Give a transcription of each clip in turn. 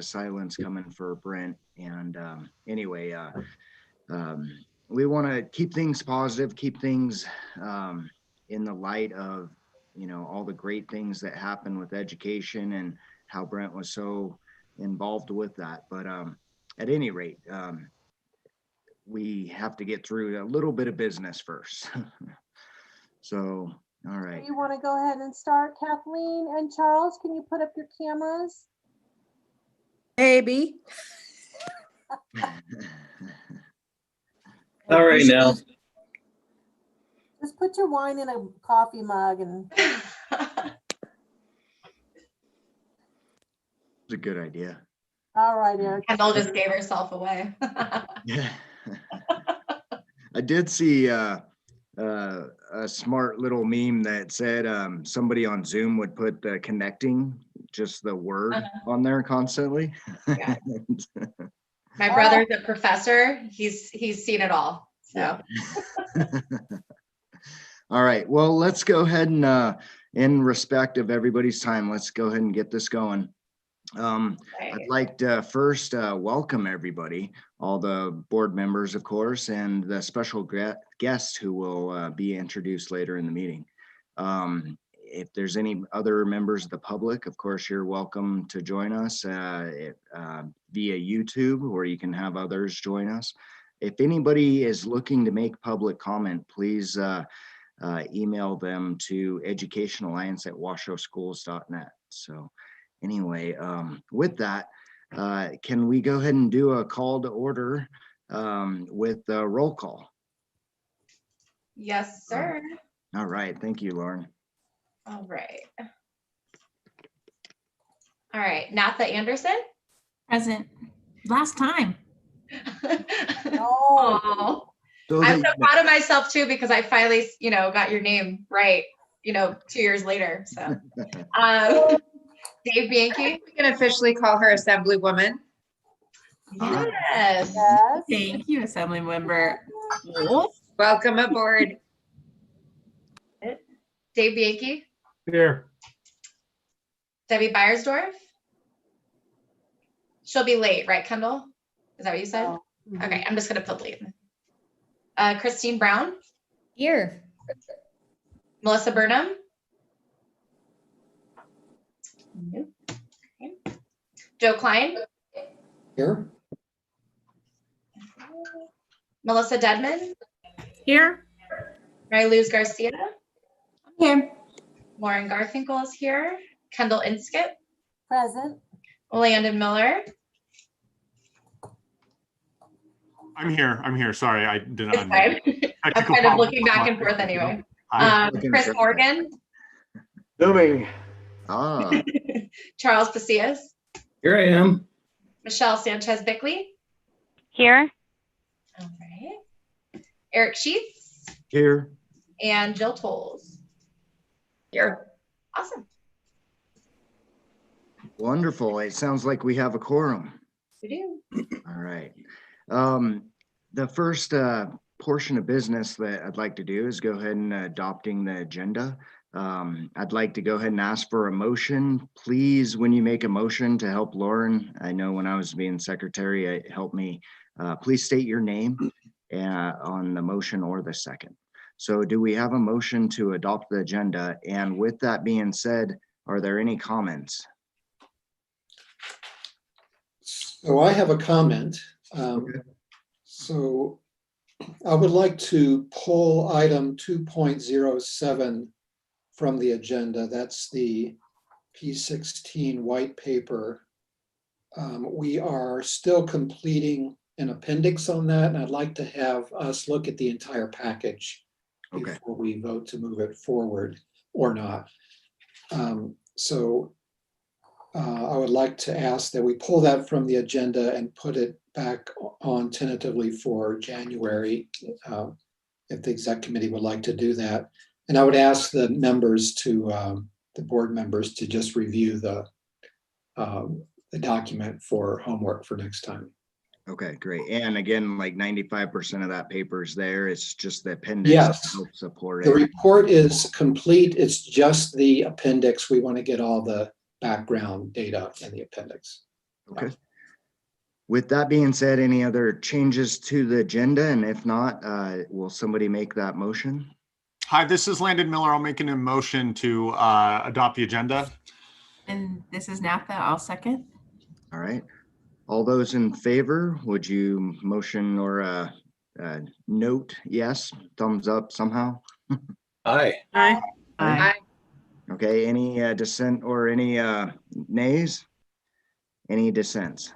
of silence coming for Brent. And anyway, we want to keep things positive, keep things in the light of, you know, all the great things that happen with education and how Brent was so involved with that. But at any rate, we have to get through a little bit of business first. So, all right. You want to go ahead and start, Kathleen and Charles? Can you put up your cameras? Maybe. All right now. Just put your wine in a coffee mug and. It's a good idea. All right, Eric. Kendall just gave herself away. Yeah. I did see a smart little meme that said somebody on Zoom would put connecting, just the word on there constantly. Yeah. My brother's a professor. He's seen it all. So. All right. Well, let's go ahead and in respect of everybody's time, let's go ahead and get this going. I'd like to first welcome everybody, all the board members, of course, and the special guest who will be introduced later in the meeting. If there's any other members of the public, of course, you're welcome to join us via YouTube, where you can have others join us. If anybody is looking to make public comment, please email them to educationalliance@washowschools.net. So anyway, with that, can we go ahead and do a call to order with the roll call? Yes, sir. All right. Thank you, Lauren. All right. All right. Natha Anderson. Present. Last time. Oh. So I'm so proud of myself too, because I finally, got your name right, 2 years later. So, Dave Bianchi. We can officially call her Assemblywoman. Yes. Yes. Thank you, Assemblymember Wolf. Welcome aboard. Dave Bianchi. Here. Debbie Beiersdorf. She'll be late, right, Kendall? Is that what you said? Oh. Okay, I'm just gonna put late. Christine Brown. Here. Melissa Burnham. Nope. Okay. Joe Klein. Here. Melissa Dedman. Here. Mary Luz Garcia. I'm here. Lauren Garfinkel is here. Kendall Inskip. Present. Landon Miller. I'm here. Sorry, I did It's not. fine. I'm kind of looking back and forth anyway. Chris Morgan. Zooming. Ah, Charles Pasillas. Here I am. Michelle Sanchez Bickley. Here. All right. Eric Sheets. here. And Jill Tolles. Here. Awesome. Wonderful. It sounds like we have a quorum. We do. All right. The first portion of business that I'd like to do is go ahead and adopting the agenda. I'd like to go ahead and ask for a motion. Please, when you make a motion, to help Lauren, I know when I was being secretary, it helped me. Please state your name on the motion or the second. So do we have a motion to adopt the agenda? And with that being said, are there any comments? So I have a comment. Okay. So I would like to pull item 2.07 from the agenda. That's the P16 white paper. We are still completing an appendix on that, and I'd like to have us look at the entire package before we vote to move it forward or not. I would like to ask that we pull that from the agenda and put it back on tentatively for January, if the exec committee would like to do that. And I would ask the members to, the board members, to just review the document for homework for next time. Okay, great. And again, like 95% of that paper is there. It's just the appendix. Yes. To help support The it. report is complete. It's just the appendix. We want to get all the background data in the appendix. Okay. With that being said, any other changes to the agenda? And if not, will somebody make that motion? Hi, this is Landon Miller. I'll make an motion to adopt the agenda. And this is Natha. I'll second. All right. All those in favor, would you motion or note yes, thumbs up somehow? Aye. Aye. Aye. Okay, any dissent or any nays? Any dissents?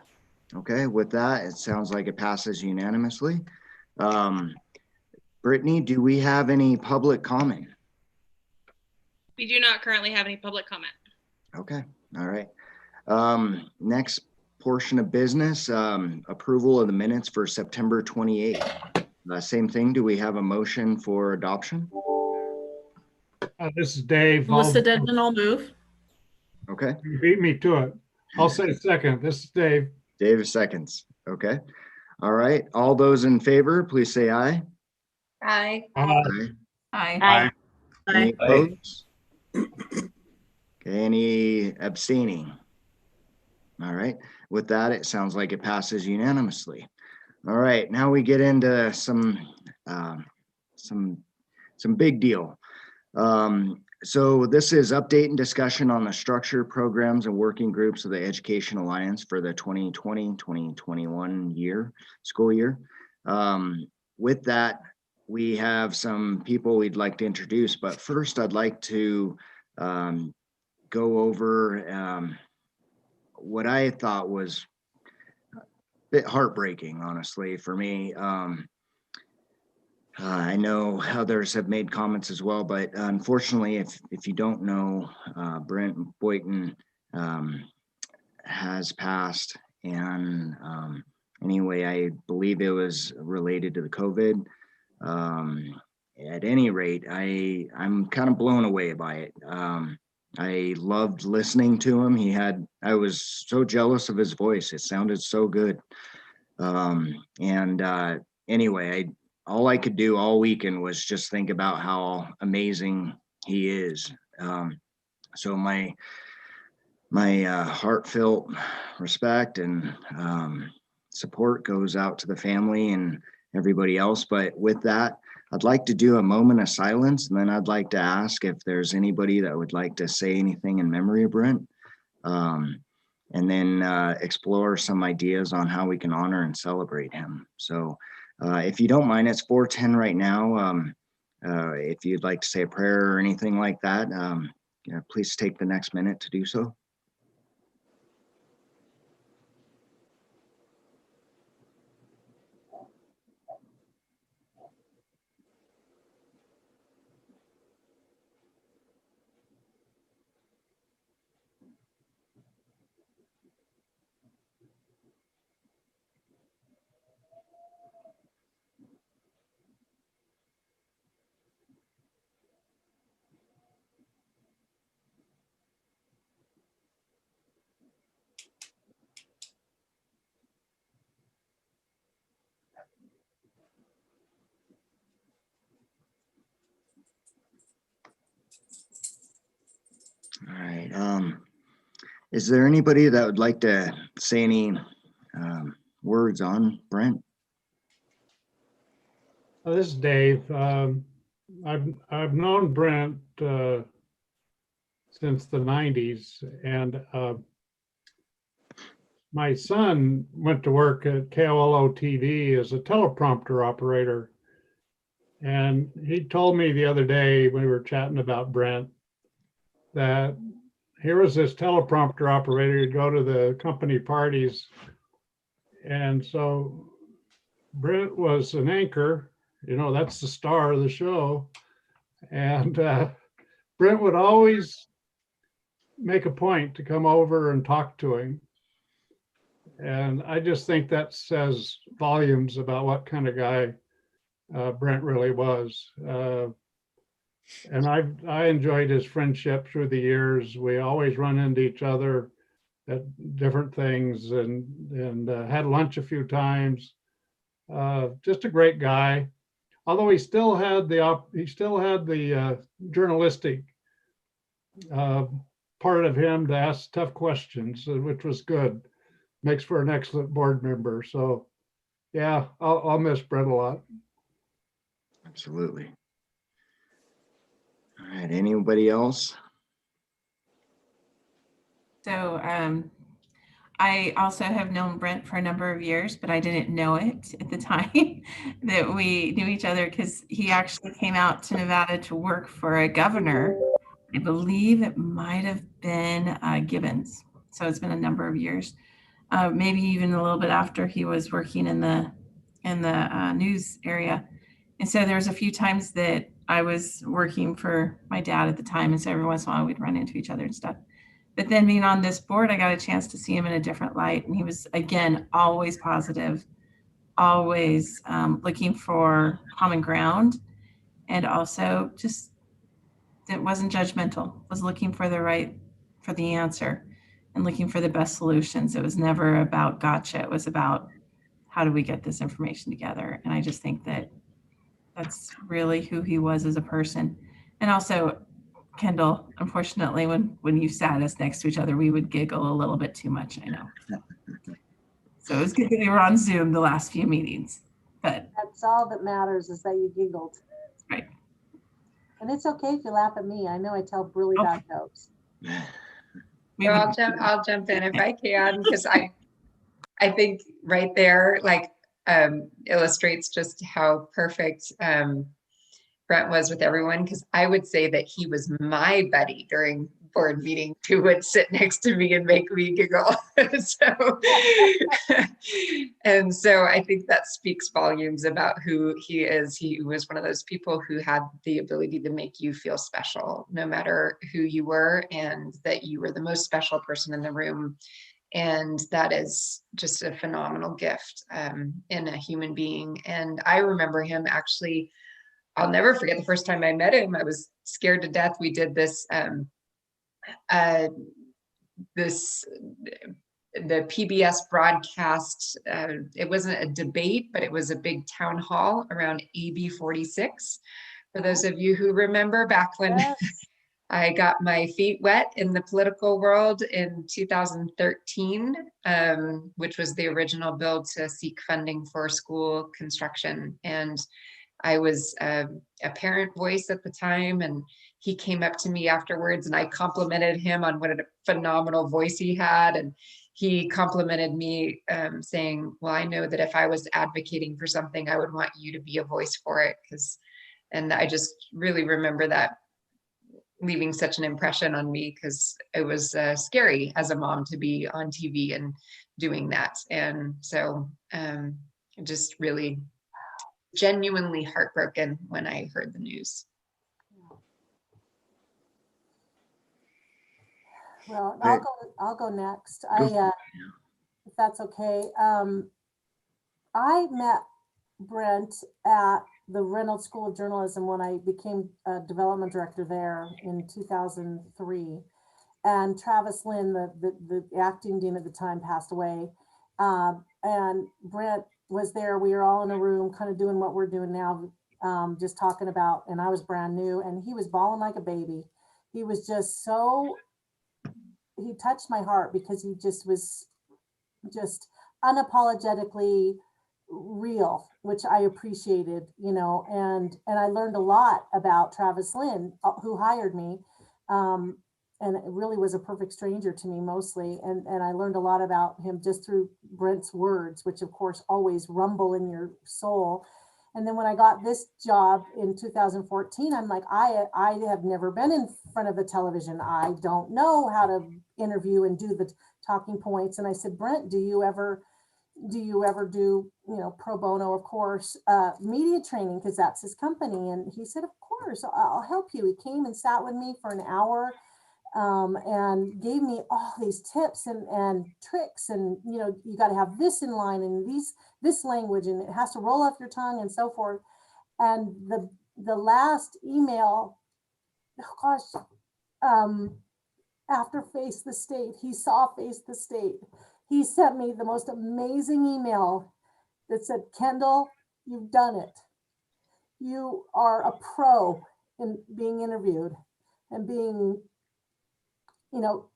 Okay, with that, it sounds like it passes unanimously. Brittany, do we have any public comment? We do not currently have any public comment. Okay, all right. Next portion of business, approval of the minutes for September 28th. Same thing, do we have a motion for adoption? This is Dave. Melissa Dedman, I'll move. Okay, You beat me to it. I'll say second. This is Dave. Dave seconds. Okay, all right. All those in favor, please say aye. Aye. Aye. Aye. Aye. Any opposed? Okay, any abstaining? All right, with that, it sounds like it passes unanimously. All right, now we get into some big deal. So this is update and discussion on the structure, programs, and working groups of the Education Alliance for the 2020-2021 school year. With that, we have some people we'd like to introduce, but first I'd like to go over what I thought was a bit heartbreaking, honestly, for me. I know others have made comments as well, but unfortunately, if you don't know, Brent Boyton has passed, and anyway, I believe it was related to the COVID. At any rate, I'm kind of blown away by it. I loved listening to him. I was so jealous of his voice. It sounded so good. Anyway, all I could do all weekend was just think about how amazing he is. So my heartfelt respect and support goes out to the family and everybody else. But with that, I'd like to do a moment of silence, and then I'd like to ask if there's anybody that would like to say anything in memory of Brent, and then explore some ideas on how we can honor and celebrate him. So if you don't mind, it's 4:10 right now. If you'd like to say a prayer or anything like that, please take the next minute to do so. All right. Is there anybody that would like to say any words on Brent? This is Dave. I've known Brent since the 90s, and my son went to work at KOLO TV as a teleprompter operator. And he told me the other day when we were chatting about Brent that here was this teleprompter operator who'd go to the company parties. And so Brent was an anchor, that's the star of the show. And Brent would always make a point to come over and talk to him. And I just think that says volumes about what kind of guy Brent really was. And I enjoyed his friendship through the years. We always run into each other at different things and had lunch a few times. Just a great guy. Although he still had the journalistic part of him to ask tough questions, which was good. makes for an excellent board member. So yeah, I'll miss Brent a lot. Absolutely. All right, anybody else? So I also have known Brent for a number of years, but I didn't know it at the time that we knew each other because he actually came out to Nevada to work for a governor. I believe it might have been Gibbons. So it's been a number of years, maybe even a little bit after he was working in the news area. And so there was a few times that I was working for my dad at the time, and so every once in a while we'd run into each other and stuff. But then being on this board, I got a chance to see him in a different light. And he was, again, always positive, always looking for common ground. And also just, it wasn't judgmental, was looking for the answer and looking for the best solutions. It was never about gotcha. It was about how do we get this information together? And I just think that that's really who he was as a person. And also, Kendall, unfortunately, when you sat us next to each other, we would giggle a little bit too much, I know. So it was good that we were on Zoom the last few meetings, but. That's all that matters, is that you giggled. Right. And it's okay if you laugh at me. I know I tell really bad jokes. We So would- I'll jump in if I can, because I think right there, like, illustrates just how perfect Brent was with everyone, because I would say that he was my buddy during board meetings who would sit next to me and make me giggle. So I think that speaks volumes about who he is. He was one of those people who had the ability to make you feel special, no matter who you were, and that you were the most special person in the room. And that is just a phenomenal gift in a human being. And I remember him actually, I'll never forget the first time I met him. I was scared to death. We did the PBS broadcast. It wasn't a debate, but it was a big town hall around AB 46. For those of you who remember back when I got my feet wet in the political world in 2013, which was the original bill to seek funding for school construction. And I was a parent voice at the time, and he came up to me afterwards and I complimented him on what a phenomenal voice he had. And he complimented me saying, well, I know that if I was advocating for something, I would want you to be a voice for it. And I just really remember that leaving such an impression on me, because it was scary as a mom to be on TV and doing that. And so just really genuinely heartbroken when I heard the news. Well, Right. I'll go next. Go for it, If that's okay. I met Brent at the Reynolds School of Journalism when I became a development director there in 2003. And Travis Lynn, the acting dean at the time, passed away. And Brent was there. We were all in a room kind of doing what we're doing now, just talking about, and I was brand new, and he was bawling like a baby. He was just so, he touched my heart because he just was just unapologetically real, which I appreciated, you know, and I learned a lot about Travis Lynn, who hired me. And it really was a perfect stranger to me mostly. And I learned a lot about him just through Brent's words, which of course always rumble in your soul. And then when I got this job in 2014, I'm like, I have never been in front of a television. I don't know how to interview and do the talking points. And I said, Brent, do you ever do, you know, pro bono, of course, media training, because that's his company. And he said, of course, I'll help you. He came and sat with me for an hour. And gave me all these tips and tricks, and you know, you got to have this in line and this language, and it has to roll off your tongue and so forth. And the last email, oh gosh, after Face the State, he saw Face the State. He sent me the most amazing email that said, Kendall, you've done it. You are a pro in being interviewed and being, you know,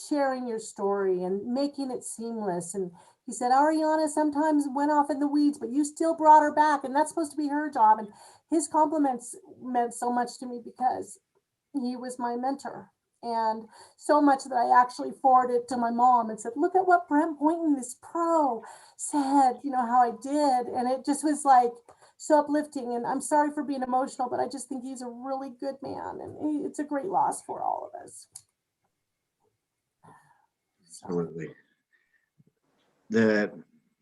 sharing your story and making it seamless. And he said, Ariana sometimes went off in the weeds, but you still brought her back, and that's supposed to be her job. And his compliments meant so much to me because he was my mentor. And so much that I actually forwarded to my mom and said, look at what Brent Boynton, this pro, said, you know, how I did. And it just was like so uplifting. And I'm sorry for being emotional, but I just think he's a really good man. And it's a great loss for all of us. Absolutely. The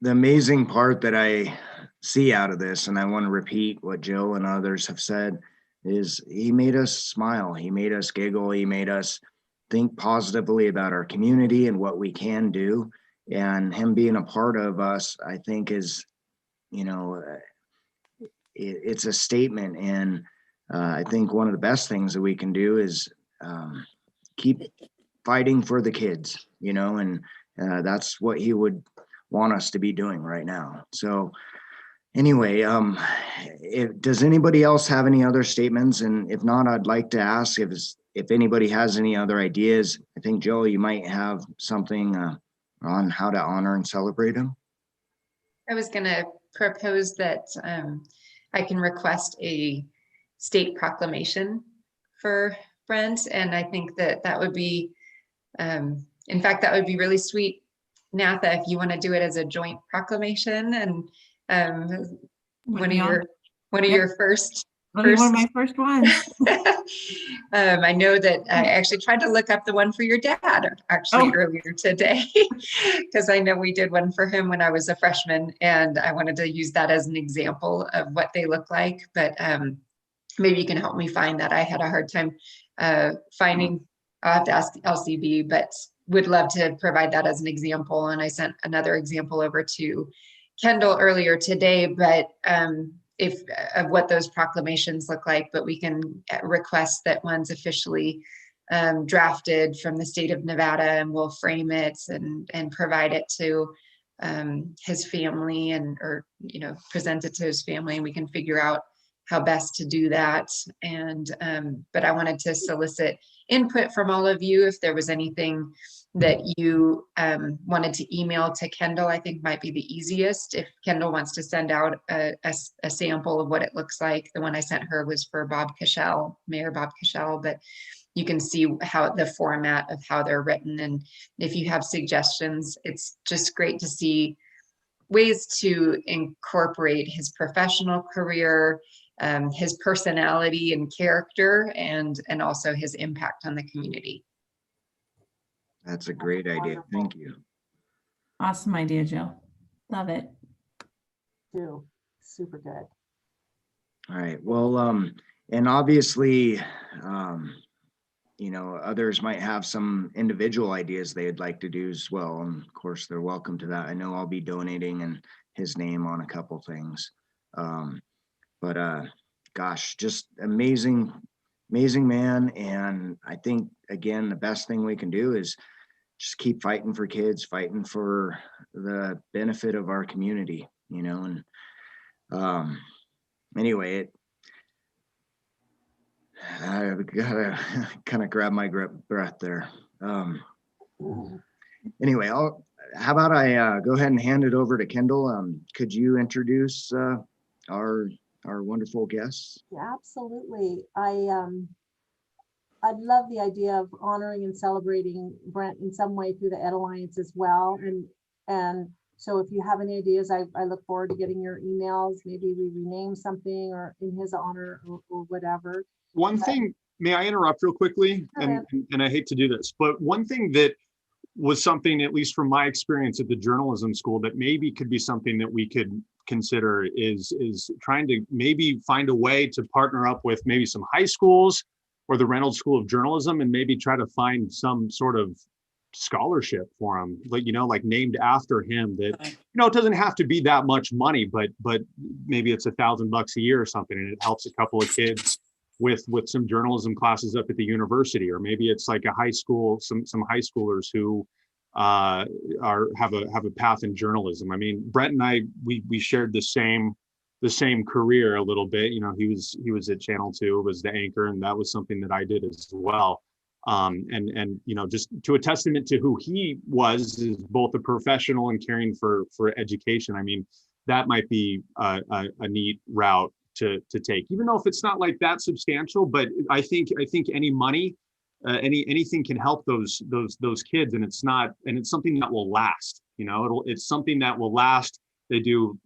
amazing part that I see out of this, and I want to repeat what Joe and others have said, is he made us smile. He made us giggle. He made us think positively about our community and what we can do. And him being a part of us, I think is, you know, it's a statement. And I think one of the best things that we can do is keep fighting for the kids, you know, and that's what he would want us to be doing right now. So anyway, does anybody else have any other statements? And if not, I'd like to ask if anybody has any other ideas. I think, Joe, you might have something on how to honor and celebrate him. I was going to propose that I can request a state proclamation for Brent. And I think that that would be, in fact, that would be really sweet, Natha, if you want to do it as a joint proclamation, and one of your first. One of my first ones. I know that I actually tried to look up the one for your dad earlier today, because I know we did one for him when I was a freshman, and I wanted to use that as an example of what they look like. But maybe you can help me find that. I had a hard time finding. I'll have to ask LCB, but would love to provide that as an example. And I sent another example over to Kendall earlier today, but if of what those proclamations look like, but we can request that one's officially drafted from the state of Nevada, and we'll frame it and provide it to his family, or present it to his family, and we can figure out how best to do that. And but I wanted to solicit input from all of you. If there was anything that you wanted to email to Kendall, I think might be the easiest. If Kendall wants to send out a sample of what it looks like. The one I sent her was for Mayor Bob Cashel, but you can see how the format of how they're written. And if you have suggestions, it's just great to see ways to incorporate his professional career, his personality and character, and also his impact on the community. That's a great idea. Thank you. Awesome idea, Joe. Love it. Super good. All right. Well, and obviously, others might have some individual ideas they'd like to do as well. And of course, they're welcome to that. I know I'll be donating in his name on a couple things. Gosh, just amazing man. And I think, again, the best thing we can do is just keep fighting for kids, fighting for the benefit of our community, and anyway, I gotta kind of grab my breath there. Anyway, how about I go ahead and hand it over to Kendall? Could you introduce our wonderful guests? Yeah, absolutely. I'd love the idea of honoring and celebrating Brent in some way through the Ed Alliance as well. And so if you have any ideas, I look forward to getting your emails. Maybe we rename something or in his honor or whatever. One thing, may I interrupt real quickly? And I hate to do this, but one thing that was something, at least from my experience at the journalism school, that maybe could be something that we could consider is trying to maybe find a way to partner up with maybe some high schools or the Reynolds School of Journalism, and maybe try to find some sort of scholarship for him, like named after him, that, it doesn't have to be that much money, but maybe it's $1,000 a year or something, and it helps a couple of kids with some journalism classes up at the university. Or maybe it's like a high school, some high schoolers who have a path in journalism. I mean, Brent and I, we shared the same career a little bit. He was at Channel 2, was the anchor, and that was something that I did as well. And you know, just to a testament to who he was as both a professional and caring for education. I mean, that might be a neat route to take, even though if it's not like that substantial. But I think any money, anything can help those kids, and it's something that will last. You know, it's something that will last. They do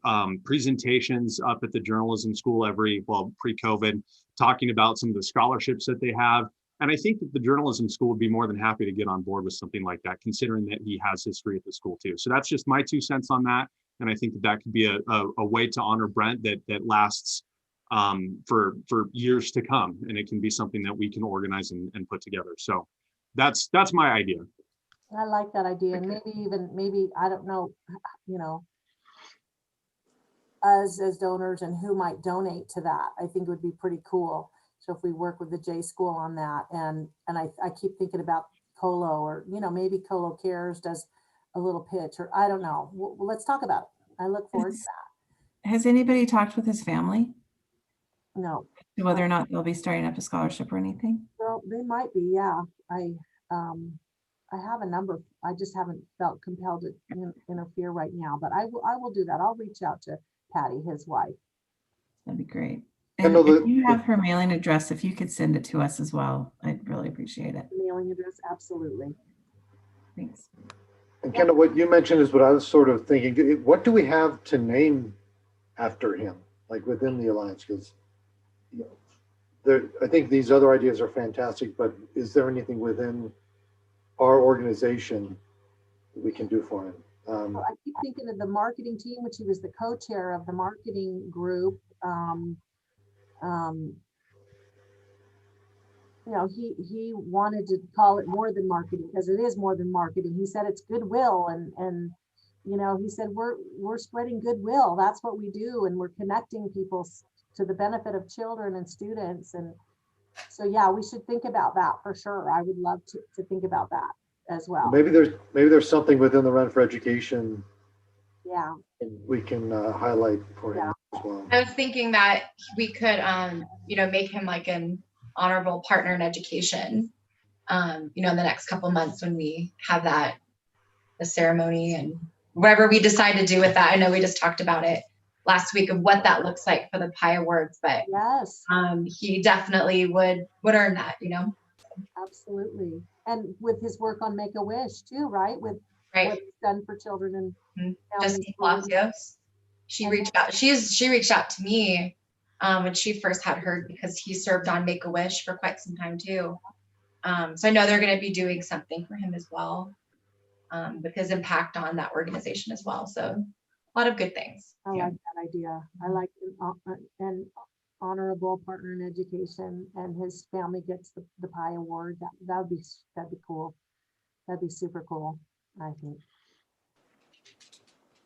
presentations up at the journalism school pre-COVID, talking about some of the scholarships that they have. And I think that the journalism school would be more than happy to get on board with something like that, considering that he has history at the school too. So that's just my 2 cents on that. And I think that could be a way to honor Brent that lasts for years to come. And it can be something that we can organize and put together. So that's my idea. I like that idea. And maybe, I don't know, you know, us as donors and who might donate to that, I think would be pretty cool. So if we work with the J School on that, and I keep thinking about Colo, or, you know, maybe Colo Cares does a little pitch, or I don't know. Well, let's talk about it. I look forward to that. Has anybody talked with his family? No. Whether or not they'll be starting up a scholarship or anything? Well, they might be, yeah. I have a number. I just haven't felt compelled to interfere right now, but I will do that. I'll reach out to Patty, his wife. That'd be great. And if you have her mailing address, if you could send it to us as well, I'd really appreciate it. Mailing address, absolutely. Thanks. And Kendall, what you mentioned is what I was sort of thinking. What do we have to name after him, like within the Alliance? Because, you know, I think these other ideas are fantastic, but is there anything within our organization that we can do for him? Well, I keep thinking of the marketing team, which he was the co-chair of the marketing group. You know, he wanted to call it more than marketing, because it is more than marketing. He said it's goodwill, and you know, he said we're spreading goodwill. That's what we do, and we're connecting people to the benefit of children and students. And so, yeah, we should think about that for sure. I would love to think about that as well. Maybe there's something within the Run for Education. Yeah. We can highlight for him as well. I was thinking that we could, you know, make him like an honorable partner in education, you know, in the next couple of months when we have the ceremony and whatever we decide to do with that. I know we just talked about it last week of what that looks like for the PI Awards, but yes, he definitely would earn that, you know. Absolutely. And with his work on Make-A-Wish too, right? With what he's done for children and Justine Palacios. She reached out to me when she first had heard, because he served on Make-A-Wish for quite some time too. So I know they're going to be doing something for him as well, with his impact on that organization as well. So a lot of good things. I like that idea. I like an honorable partner in education, and his family gets the PI award. That'd be cool. That'd be super cool, I think.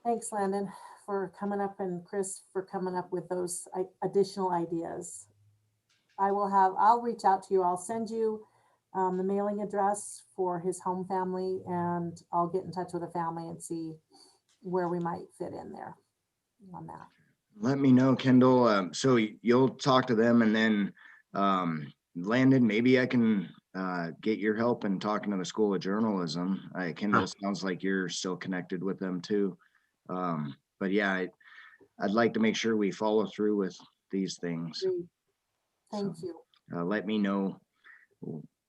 Thanks, Landon, for coming up, and Chris for coming up with those additional ideas. I'll reach out to you. I'll send you the mailing address for his home family, and I'll get in touch with the family and see where we might fit in there on that. Let me know, Kendall. So you'll talk to them, and then Landon, maybe I can get your help in talking to the School of Journalism. Kendall, sounds like you're still connected with them too. But yeah, I'd like to make sure we follow through with these things. Thank you. Let me know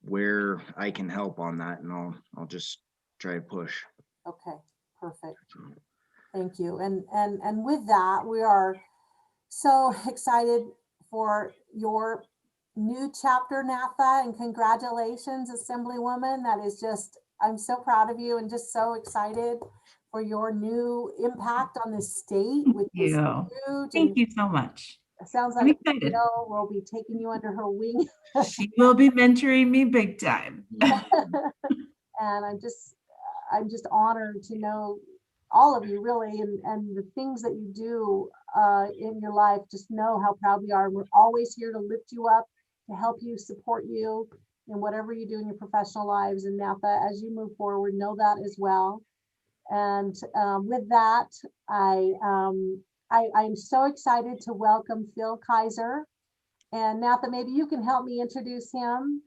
where I can help on that, and I'll just try to push. Okay, perfect. Thank you. And with that, we are so excited for your new chapter, Natha, and congratulations, Assemblywoman. That is just, I'm so proud of you and just so excited for your new impact on the state. Thank you. Thank you so much. It sounds like we'll be taking you under her wing. She will be mentoring me big time. And I'm just honored to know all of you, really, and the things that you do in your life. Just know how proud we are. We're always here to lift you up, to help you, support you in whatever you do in your professional lives. And Natha, as you move forward, know that as well. And with that, I'm so excited to welcome Phil Kaiser. And Natha, maybe you can help me introduce him.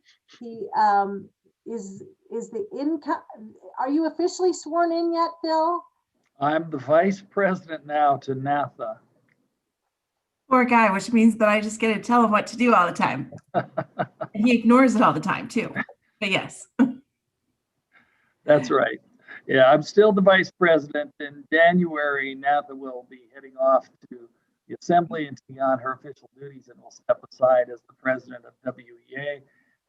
the income, are you officially sworn in yet, Phil? I'm the vice president now to NAFTA. Poor guy, which means that I just get to tell him what to do all the time. And he ignores it all the time too. But yes. That's right. Yeah, I'm still the vice president. In January, NAFTA will be heading off to the assembly and taking on her official duties, and will step aside as the president of WEA.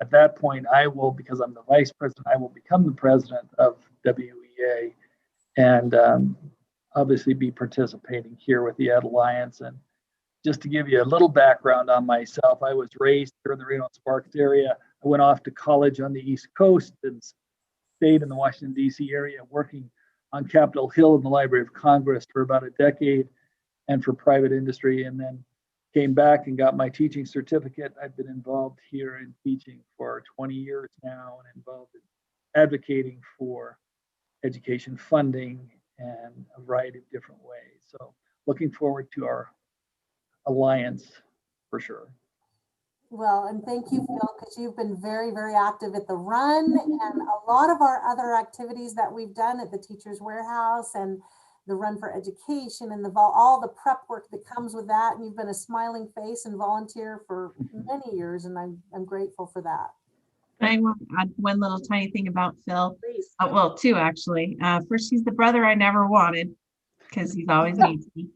At that point, I will, because I'm the vice president, I will become the president of WEA, and obviously be participating here with the Ed Alliance. And just to give you a little background on myself, I was raised here in the Reno Sparks area. I went off to college on the East Coast and stayed in the Washington, D.C. area, working on Capitol Hill in the Library of Congress for about a decade and for private industry, and then came back and got my teaching certificate. I've been involved here in teaching for 20 years now and involved in advocating for education funding and a variety of different ways. So looking forward to our alliance for sure. Well, and thank you, Phil, because you've been very, very active at the run and a lot of our other activities that we've done at the Teachers Warehouse and the Run for Education and all the prep work that comes with that. And you've been a smiling face and volunteer for many years, and I'm grateful for that. I want to add one little tiny thing about Phil. Please. Well, two actually. First, he's the brother I never wanted because he's always needs me.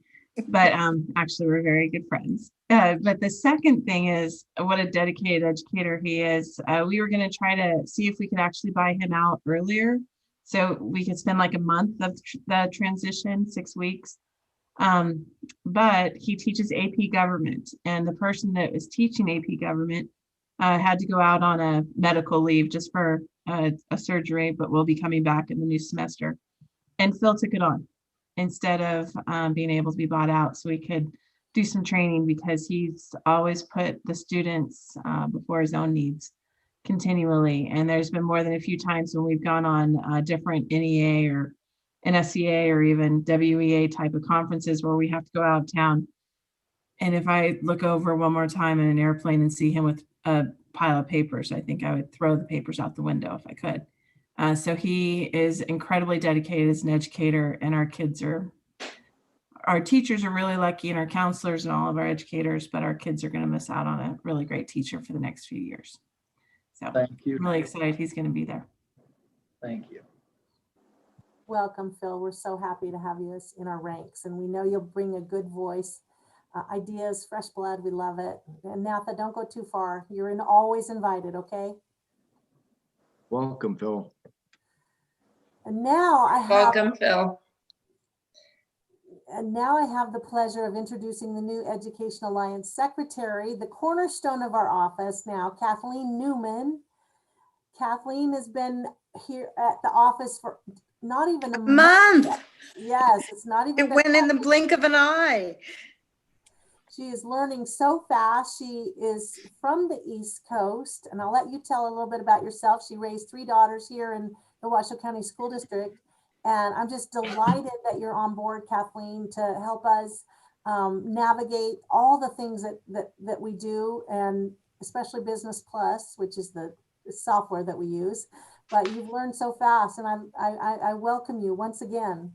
But actually, we're very good friends. But the second thing is what a dedicated educator he is. We were going to try to see if we could actually buy him out earlier, so we could spend like a month of the transition, 6 weeks. But he teaches AP government, and the person that was teaching AP government had to go out on a medical leave just for a surgery, but will be coming back in the new semester. And Phil took it on instead of being able to be bought out, so we could do some training, because he's always put the students before his own needs continually. And there's been more than a few times when we've gone on different NEA or NSCA or even WEA type of conferences where we have to go out of town. And if I look over one more time in an airplane and see him with a pile of papers, I think I would throw the papers out the window if I could. So he is incredibly dedicated as an educator, and our teachers are really lucky, and our counselors and all of our educators, but our kids are going to miss out on a really great teacher for the next few years. So Thank you. I'm really excited he's going to be there. Thank you. Welcome, Phil. We're so happy to have you in our ranks, and we know you'll bring a good voice, ideas, fresh blood. We love it. And Natha, don't go too far. You're always invited, okay? Welcome, Phil. And now I have Welcome, Phil. And now I have the pleasure of introducing the new Education Alliance Secretary, the cornerstone of our office now, Kathleen Newman. Kathleen has been here at the office for not even a month. Yes, it's not even. It went in the blink of an eye. She is learning so fast. She is from the East Coast, and I'll let you tell a little bit about yourself. She raised 3 daughters here in the Washoe County School District. And I'm just delighted that you're on board, Kathleen, to help us navigate all the things that we do, and especially Business Plus, which is the software that we use. But you've learned so fast, and I welcome you once again.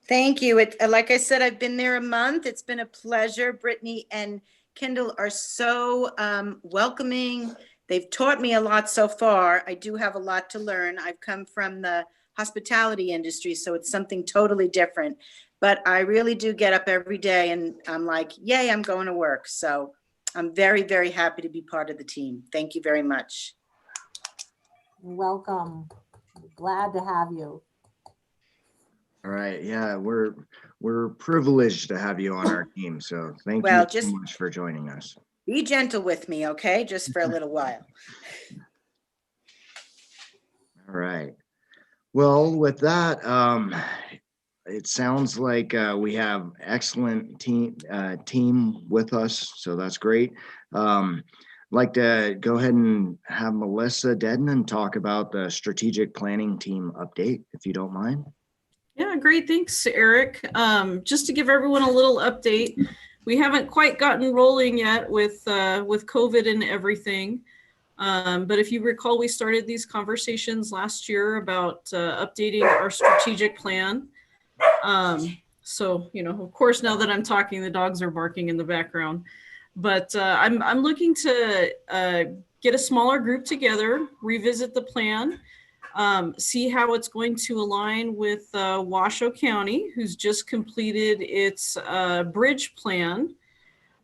Thank you. Like I said, I've been there a month. It's been a pleasure. Brittany and Kendall are so welcoming. They've taught me a lot so far. I do have a lot to learn. I've come from the hospitality industry, so it's something totally different, but I really do get up every day and I'm like, yay, I'm going to work. So I'm very, very happy to be part of the team. Thank you very much. Welcome. Glad to have you. All right. Yeah, we're privileged to have you on our team. So thank Well, you just so much for joining us. be gentle with me, okay? Just for a little while. All right. Well, with that, it sounds like we have excellent team with us, so that's great. I'd like to go ahead and have Melissa Dednan talk about the strategic planning team update, if you don't mind. Yeah, great. Thanks, Eric. Just to give everyone a little update, we haven't quite gotten rolling yet with COVID and everything. But if you recall, we started these conversations last year about updating our strategic plan. So, of course, now that I'm talking, the dogs are barking in the background. But I'm looking to get a smaller group together, revisit the plan, see how it's going to align with Washoe County, who's just completed its bridge plan.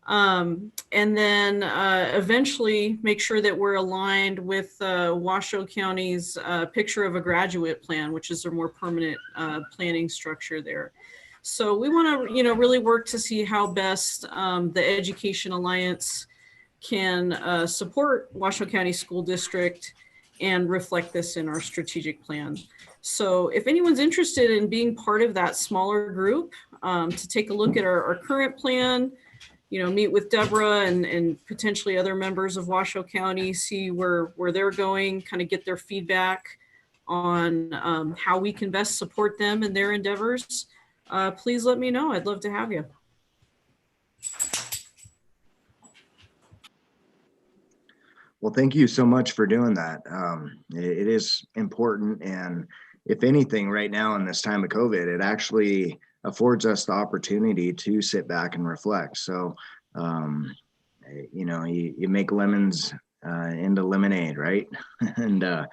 And then eventually make sure that we're aligned with Washoe County's picture of a graduate plan, which is a more permanent planning structure there. So we want to, really work to see how best the Education Alliance can support Washoe County School District and reflect this in our strategic plan. So if anyone's interested in being part of that smaller group, to take a look at our current plan, meet with Deborah and potentially other members of Washoe County, see where they're going, kind of get their feedback on how we can best support them in their endeavors, please let me know. I'd love to have you. Well, thank you so much for doing that. It is important. And if anything, right now in this time of COVID, it actually affords us the opportunity to sit back and reflect. So, you make lemons into lemonade, right? And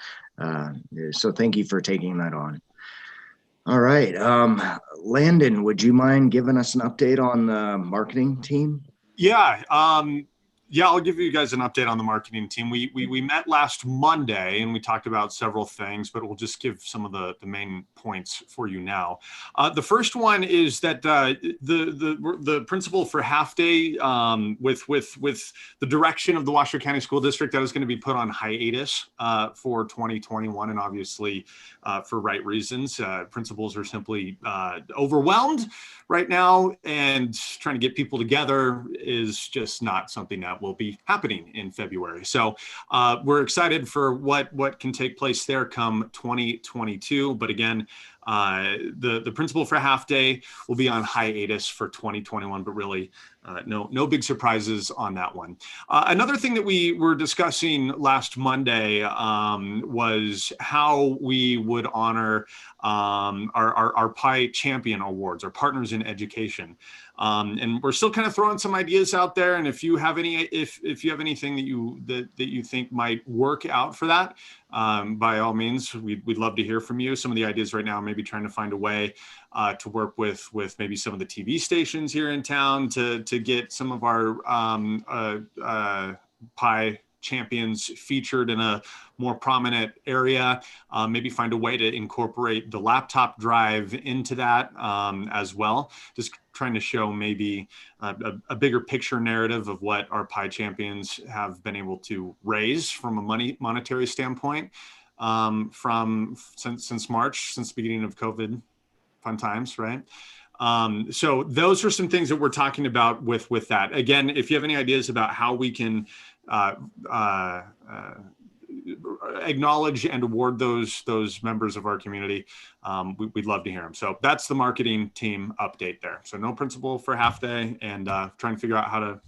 so thank you for taking that on. All right. Landon, would you mind giving us an update on the marketing team? Yeah. I'll give you guys an update on the marketing team. We met last Monday and we talked about several things, but we'll just give some of the main points for you now. The first one is that the principal for half day with the direction of the Washoe County School District, that is going to be put on hiatus for 2021, and obviously for right reasons. Principals are simply overwhelmed right now, and trying to get people together is just not something that will be happening in February. So we're excited for what can take place there come 2022. But again, the principal for half day will be on hiatus for 2021, but really no big surprises on that one. Another thing that we were discussing last Monday was how we would honor our PAC Champion Awards, our Partners in Education. And we're still kind of throwing some ideas out there. And if you have if you have anything that you think might work out for that, by all means, we'd love to hear from you. Some of the ideas right now, maybe trying to find a way to work with maybe some of the TV stations here in town to get some of our PAC champions featured in a more prominent area, maybe find a way to incorporate the laptop drive into that as well. Just trying to show maybe a bigger picture narrative of what our PAC champions have been able to raise from a monetary standpoint since March, since the beginning of COVID. Fun times, right? So those are some things that we're talking about with that. Again, if you have any ideas about how we can acknowledge and award those members of our community, we'd love to hear them. So that's the marketing team update there. So no principal for half day, and trying to figure out how to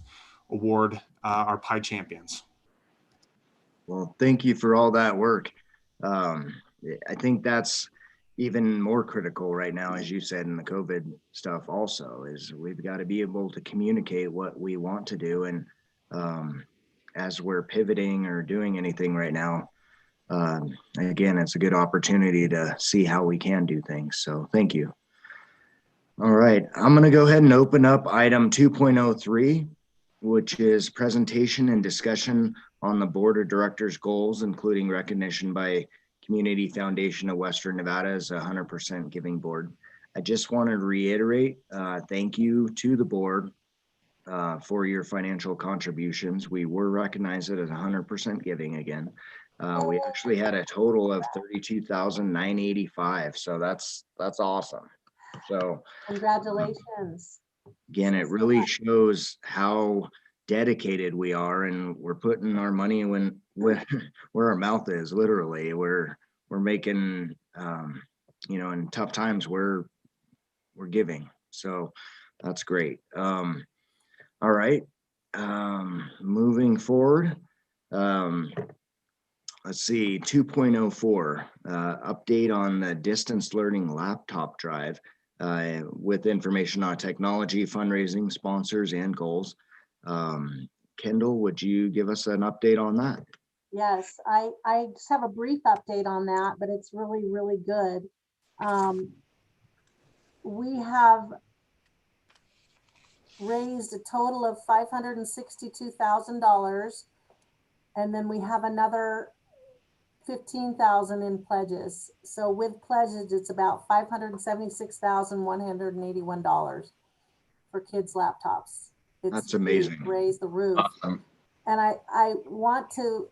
award our PAC champions. Well, thank you for all that work. I think that's even more critical right now, as you said, in the COVID stuff also, is we've got to be able to communicate what we want to do. And as we're pivoting or doing anything right now, again, it's a good opportunity to see how we can do things. So thank you. All right, I'm going to go ahead and open up item 2.03, which is presentation and discussion on the Board of Directors goals, including recognition by Community Foundation of Western Nevada as a 100% giving board. I just want to reiterate, thank you to the board for your financial contributions. We were recognized as 100% giving again. We actually had a total of $32,985. So that's awesome. So congratulations. Again, it really shows how dedicated we are, and we're putting our money where our mouth is. Literally, we're making in tough times we're giving. So that's great. All right, moving forward, let's see, 2.04, update on the distance learning laptop drive with information on technology, fundraising, sponsors, and goals. Kendall, would you give us an update on that? Yes, I just have a brief update on that, but it's really, really good. We have raised a total of $562,000, and then we have another 15,000 in pledges. So with pledges, it's about $576,181 for kids' laptops. That's amazing. Raise the roof. Awesome. And I want to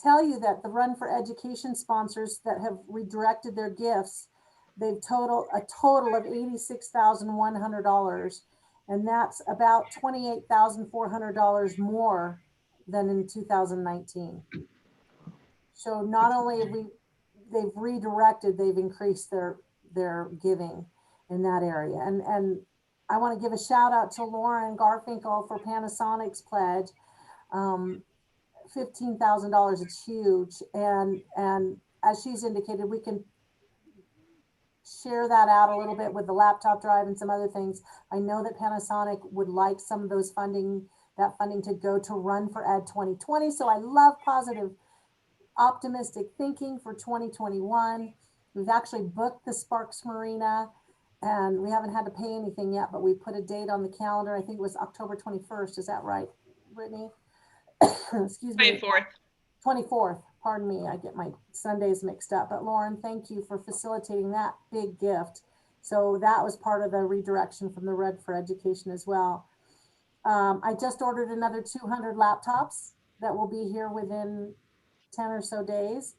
tell you that the Run for Education sponsors that have redirected their gifts, they've a total of $86,100. And that's about $28,400 more than in 2019. So not only have they've redirected, they've increased their giving in that area. And I want to give a shout out to Lauren Garfinkel for Panasonic's pledge. $15,000, it's huge. And as she's indicated, we can share that out a little bit with the laptop drive and some other things. I know that Panasonic would like some of those funding to go to Run for Ed 2020. So I love positive, optimistic thinking for 2021. We've actually booked the Sparks Marina and we haven't had to pay anything yet, but we put a date on the calendar. I think it was October 21st. Is that right, Brittany? Excuse me. 24th. Pardon me. I get my Sundays mixed up. But Lauren, thank you for facilitating that big gift. So that was part of the redirection from the Red for Education as well. I just ordered another 200 laptops that will be here within 10 or so days.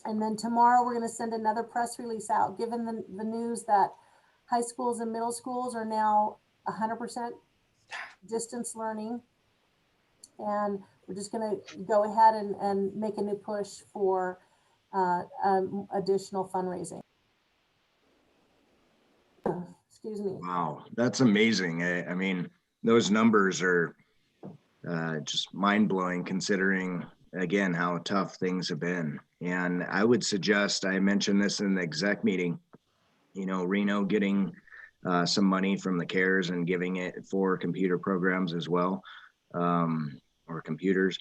And then tomorrow we're going to send another press release out, given the news that high schools and middle schools are now 100% distance learning. And we're just going to go ahead and make a new push for additional fundraising. Excuse me. Wow, that's amazing. I mean, those numbers are just mind-blowing considering, again, how tough things have been. And I would suggest, I mentioned this in the exec meeting, you know, Reno getting some money from the CARES and giving it for computer programs as well, or computers.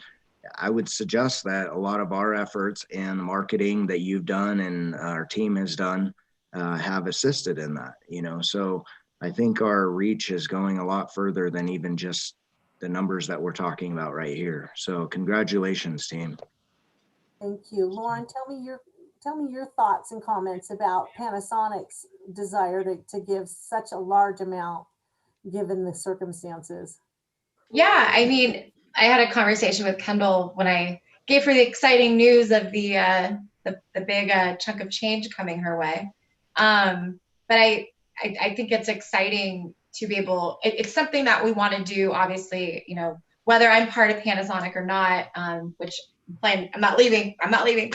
I would suggest that a lot of our efforts and marketing that you've done and our team has done have assisted in that, you know. So I think our reach is going a lot further than even just the numbers that we're talking about right here. So congratulations, team. Thank you. Lauren, tell me your thoughts and comments about Panasonic's desire to give such a large amount given the circumstances. Yeah, I mean, I had a conversation with Kendall when I gave her the exciting news of the big chunk of change coming her way. But I think it's exciting to be able, it's something that we want to do, obviously, you know, whether I'm part of Panasonic or not, which I'm not leaving. Okay.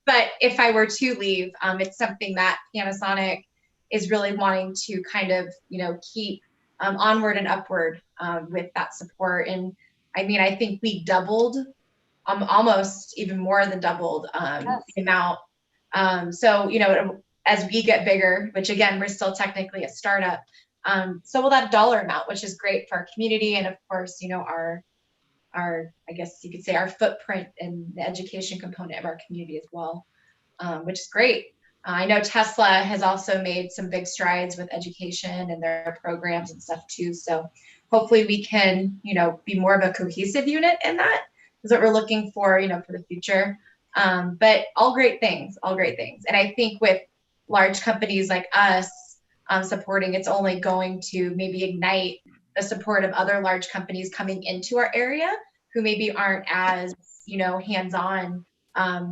But if I were to leave, it's something that Panasonic is really wanting to kind of, you know, keep onward and upward with that support. And I mean, I think we doubled, almost even more than doubled the amount. So, you know, as we get bigger, which again, we're still technically a startup, so will that dollar amount, which is great for our community. And of course, you know, our, I guess you could say our footprint and the education component of our community as well, which is great. I know Tesla has also made some big strides with education and their programs and stuff too. So hopefully we can, you know, be more of a cohesive unit in that is what we're looking for, you know, for the future. But all great things. And I think with large companies like us supporting, it's only going to maybe ignite the support of other large companies coming into our area who maybe aren't as, you know, hands-on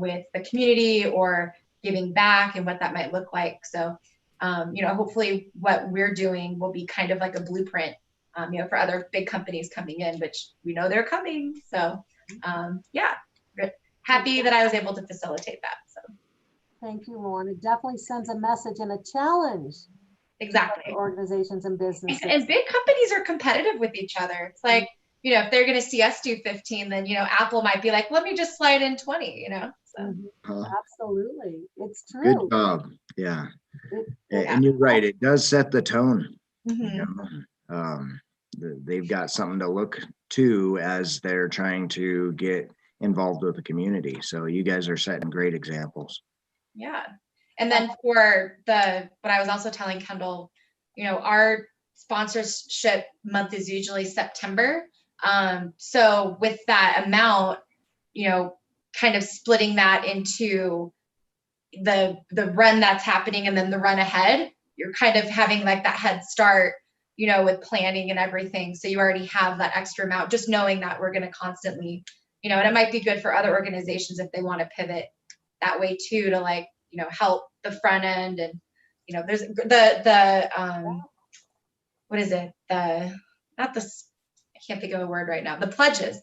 with the community or giving back and what that might look like. So, you know, hopefully what we're doing will be kind of like a blueprint, you know, for other big companies coming in, which we know they're coming. So, yeah, happy that I was able to facilitate that. So, thank you, Lauren. It definitely sends a message and a challenge. Exactly. For organizations and businesses. And big companies are competitive with each other. It's like, if they're going to see us do 15, then, Apple might be like, let me just slide in 20, so. Absolutely. It's Good true. job. Yeah. It- And you're right. It does set the tone. Mhm. They've got something to look to as they're trying to get involved with the community. So you guys are setting great examples. Yeah. And then for what I was also telling Kendall, our sponsorship month is usually September. So with that amount, kind of splitting that into the run that's happening and then the run ahead, you're kind of having like that head start, with planning and everything. So you already have that extra amount, just knowing that we're going to constantly, and it might be good for other organizations if they want to pivot that way too, to like, help the front end. And, there's what is it? I can't think of a word right now. The pledges.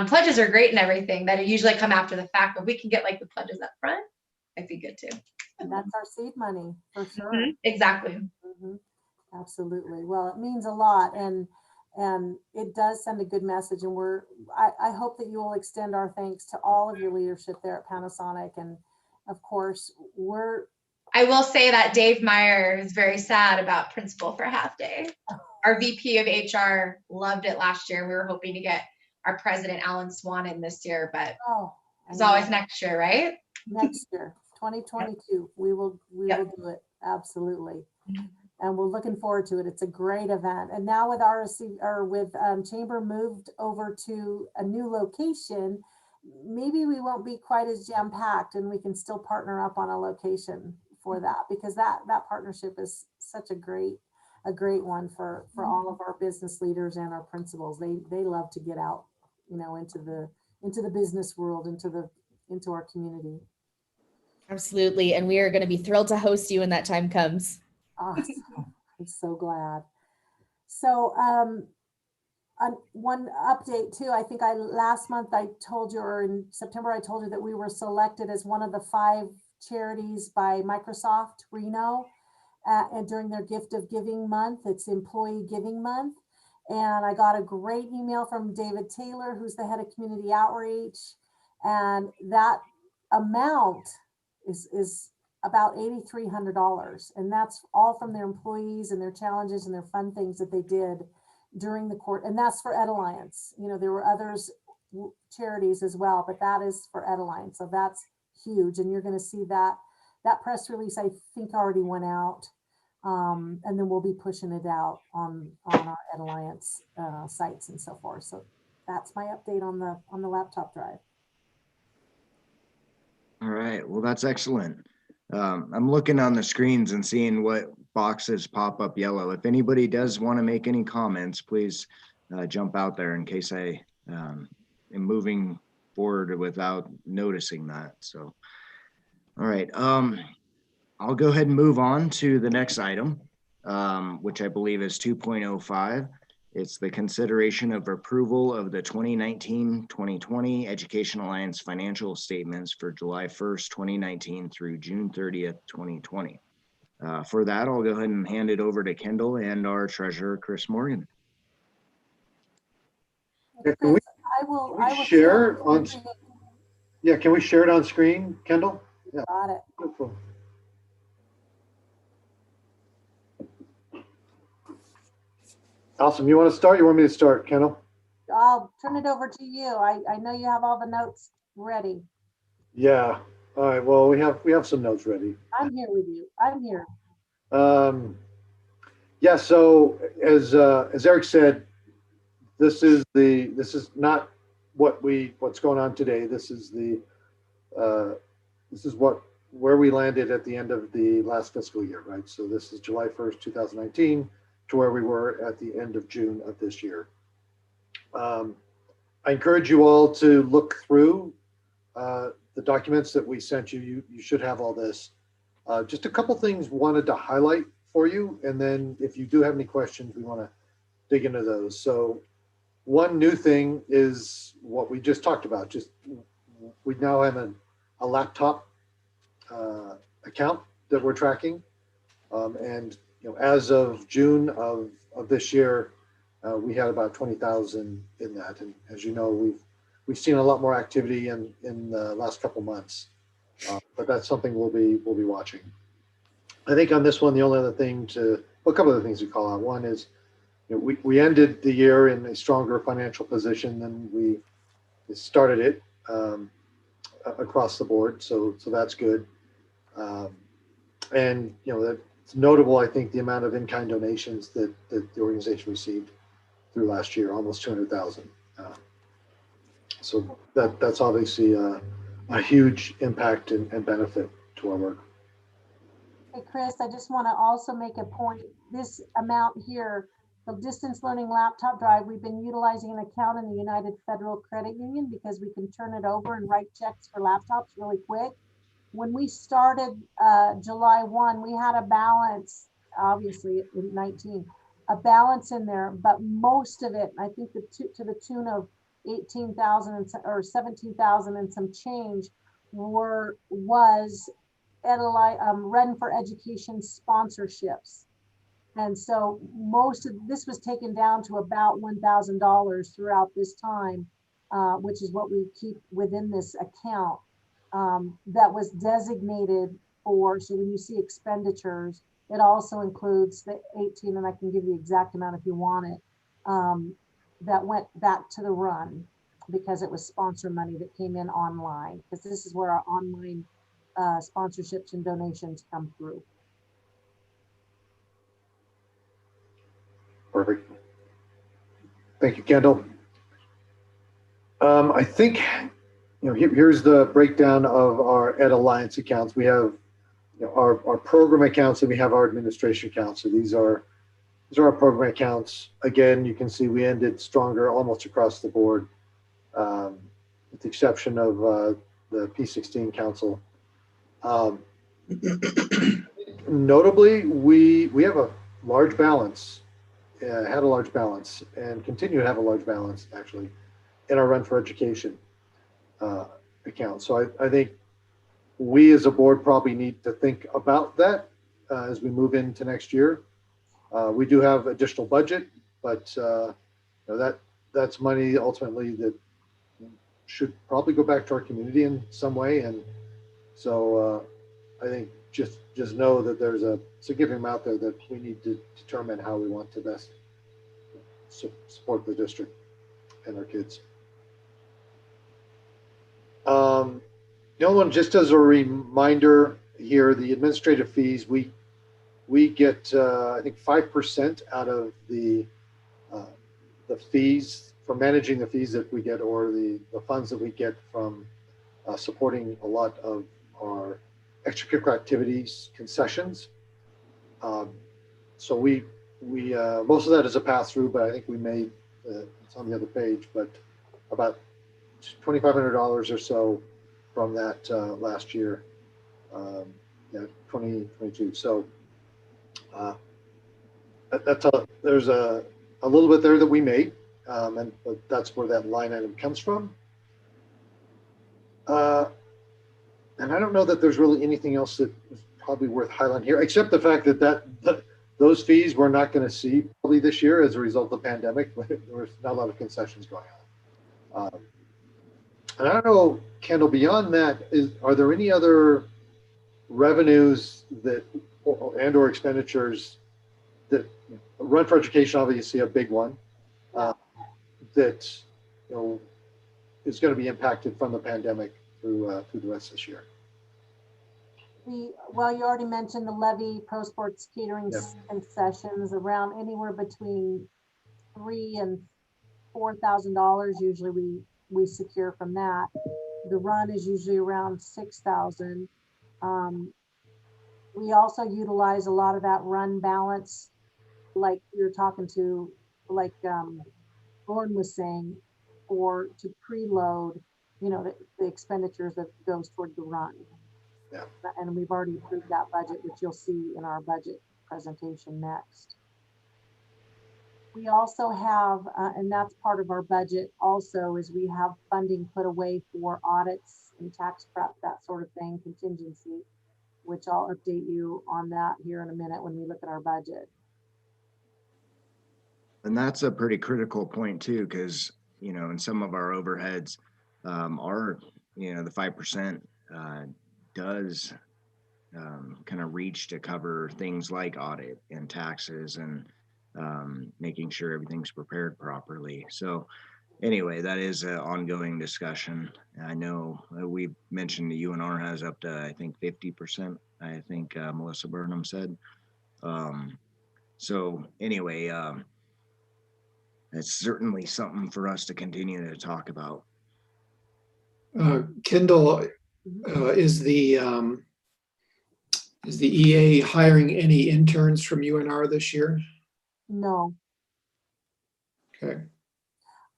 Pledges are great and everything that usually come after the fact, but we can get like the pledges up front. That'd be good too. And that's our seed money for sure. Exactly. Absolutely. Well, it means a lot, and it does send a good message. And I hope that you will extend our thanks to all of your leadership there at Panasonic. And of course, I will say that Dave Meyer is very sad about Principal for Half Day. Our VP of HR loved it last year. We were hoping to get our president, Alan Swan, in this year, but it's always next year, right? Next year, 2022, we will do it. Absolutely. And we're looking forward to it. It's a great event. And now with Chamber moved over to a new location, maybe we won't be quite as jam-packed, and we can still partner up on a location for that, because that partnership is such a great one for all of our business leaders and our principals. They love to get out, into the business world, into our community. Absolutely. And we are going to be thrilled to host you when that time comes. Awesome. I'm so glad. So one update too, I think last month I told you, or in September I told you, that we were selected as one of the 5 charities by Microsoft Reno and during their Gift of Giving month. It's Employee Giving Month. And I got a great email from David Taylor, who's the head of community outreach. And that amount is about $8,300. And that's all from their employees and their challenges and their fun things that they did during the court. And that's for Ed Alliance. There were others charities as well, but that is for Ed Alliance. So that's huge. And you're going to see that press release, I think, already went out. And then we'll be pushing it out on our Ed Alliance sites and so forth. So that's my update on the laptop drive. All right. Well, that's excellent. I'm looking on the screens and seeing what boxes pop up yellow. If anybody does want to make any comments, please jump out there in case I am moving forward without noticing that. So, all right. I'll go ahead and move on to the next item, which I believe is 2.05. It's the consideration of approval of the 2019-2020 Education Alliance financial statements for July 1st, 2019 through June 30th, 2020. For that, I'll go ahead and hand it over to Kendall and our treasurer, Chris Morgan. Yeah, can we share on? Yeah, can we share it on screen, Kendall? Yeah. Got it. Beautiful. Awesome. You want to start? You want me to start, Kendall? I'll turn it over to you. I know you have all the notes ready. Yeah. All right. Well, we have some notes ready. I'm here with you. I'm here. Yeah. So as Eric said, this is not what's going on today. This is where we landed at the end of the last fiscal year, right? So this is July 1st, 2019 to where we were at the end of June of this year. I encourage you all to look through the documents that we sent you. You should have all this. Just a couple things wanted to highlight for you. And then if you do have any questions, we want to dig into those. So one new thing is what we just talked about. Just we now have a laptop account that we're tracking. And as of June of this year, we had about 20,000 in that. And as you know, we've seen a lot more activity in the last couple months, but that's something we'll be watching. I think on this one, the only other thing a couple of things to call out. One is, we ended the year in a stronger financial position than we started it across the board. So that's good. And it's notable, I think, the amount of in-kind donations that the organization received through last year, almost 200,000. So that's obviously a huge impact and benefit to our work. Hey, Chris, I just want to also make a point. This amount here, the distance learning laptop drive, we've been utilizing an account in the United Federal Credit Union because we can turn it over and write checks for laptops really quick. When we started July 1, we had a balance, obviously in 19, a balance in there, but most of it, I think to the tune of 18,000 or 17,000 and some change was Run for Education sponsorships. And so most of this was taken down to about $1,000 throughout this time, which is what we keep within this account. That was designated for, so when you see expenditures, it also includes the 18, and I can give you the exact amount if you want it, that went back to the run because it was sponsor money that came in online, because this is where our online sponsorships and donations come through. Perfect. Thank you, Kendall. I think, here's the breakdown of our Ed Alliance accounts. We have our program accounts and we have our administration accounts. So these are our program accounts. Again, you can see we ended stronger almost across the board, with the exception of the P16 Council. Notably, we have a large balance, had a large balance, and continue to have a large balance actually in our Run for Education account. So I think we as a board probably need to think about that as we move into next year. We do have additional budget, but that's money ultimately that should probably go back to our community in some way. And so I think just know that there's a significant amount there that we need to determine how we want to best support the district and our kids. The only one, just as a reminder here, the administrative fees, we get I think 5% out of the fees from managing the fees that we get, or the funds that we get from supporting a lot of our extracurricular activities concessions. So we most of that is a pass through, but I think we made it's on the other page, but about $2,500 or so from that last year, 2022. So there's a little bit there that we made, but that's where that line item comes from. And I don't know that there's really anything else that is probably worth highlighting here, except the fact that those fees we're not going to see probably this year as a result of the pandemic. There's not a lot of concessions going on. And I don't know, Kendall, beyond that, are there any other revenues that or expenditures that Run for Education, obviously a big one, that is going to be impacted from the pandemic through the rest of this year? Well, you already mentioned the levy, pro sports catering concessions, around anywhere between $3,000 and $4,000. Usually we secure from that. The run is usually around $6,000. We also utilize a lot of that run balance, like you're talking to, like Lauren was saying, or to preload, the expenditures that goes toward the run. Yeah. And we've already approved that budget, which you'll see in our budget presentation next. We also have, and that's part of our budget also, is we have funding put away for audits and tax prep, that sort of thing, contingency, which I'll update you on that here in a minute when we look at our budget. And that's a pretty critical point too, because, you know, in some of our overheads, are, you know, the 5% does kind of reach to cover things like audit and taxes and making sure everything's prepared properly. So anyway, that is an ongoing discussion. I know we mentioned the UNR has up to, I think, 50%, I think Melissa Burnham said. So anyway, it's certainly something for us to continue to talk about. Kendall, is the EA hiring any interns from UNR this year? No, Okay.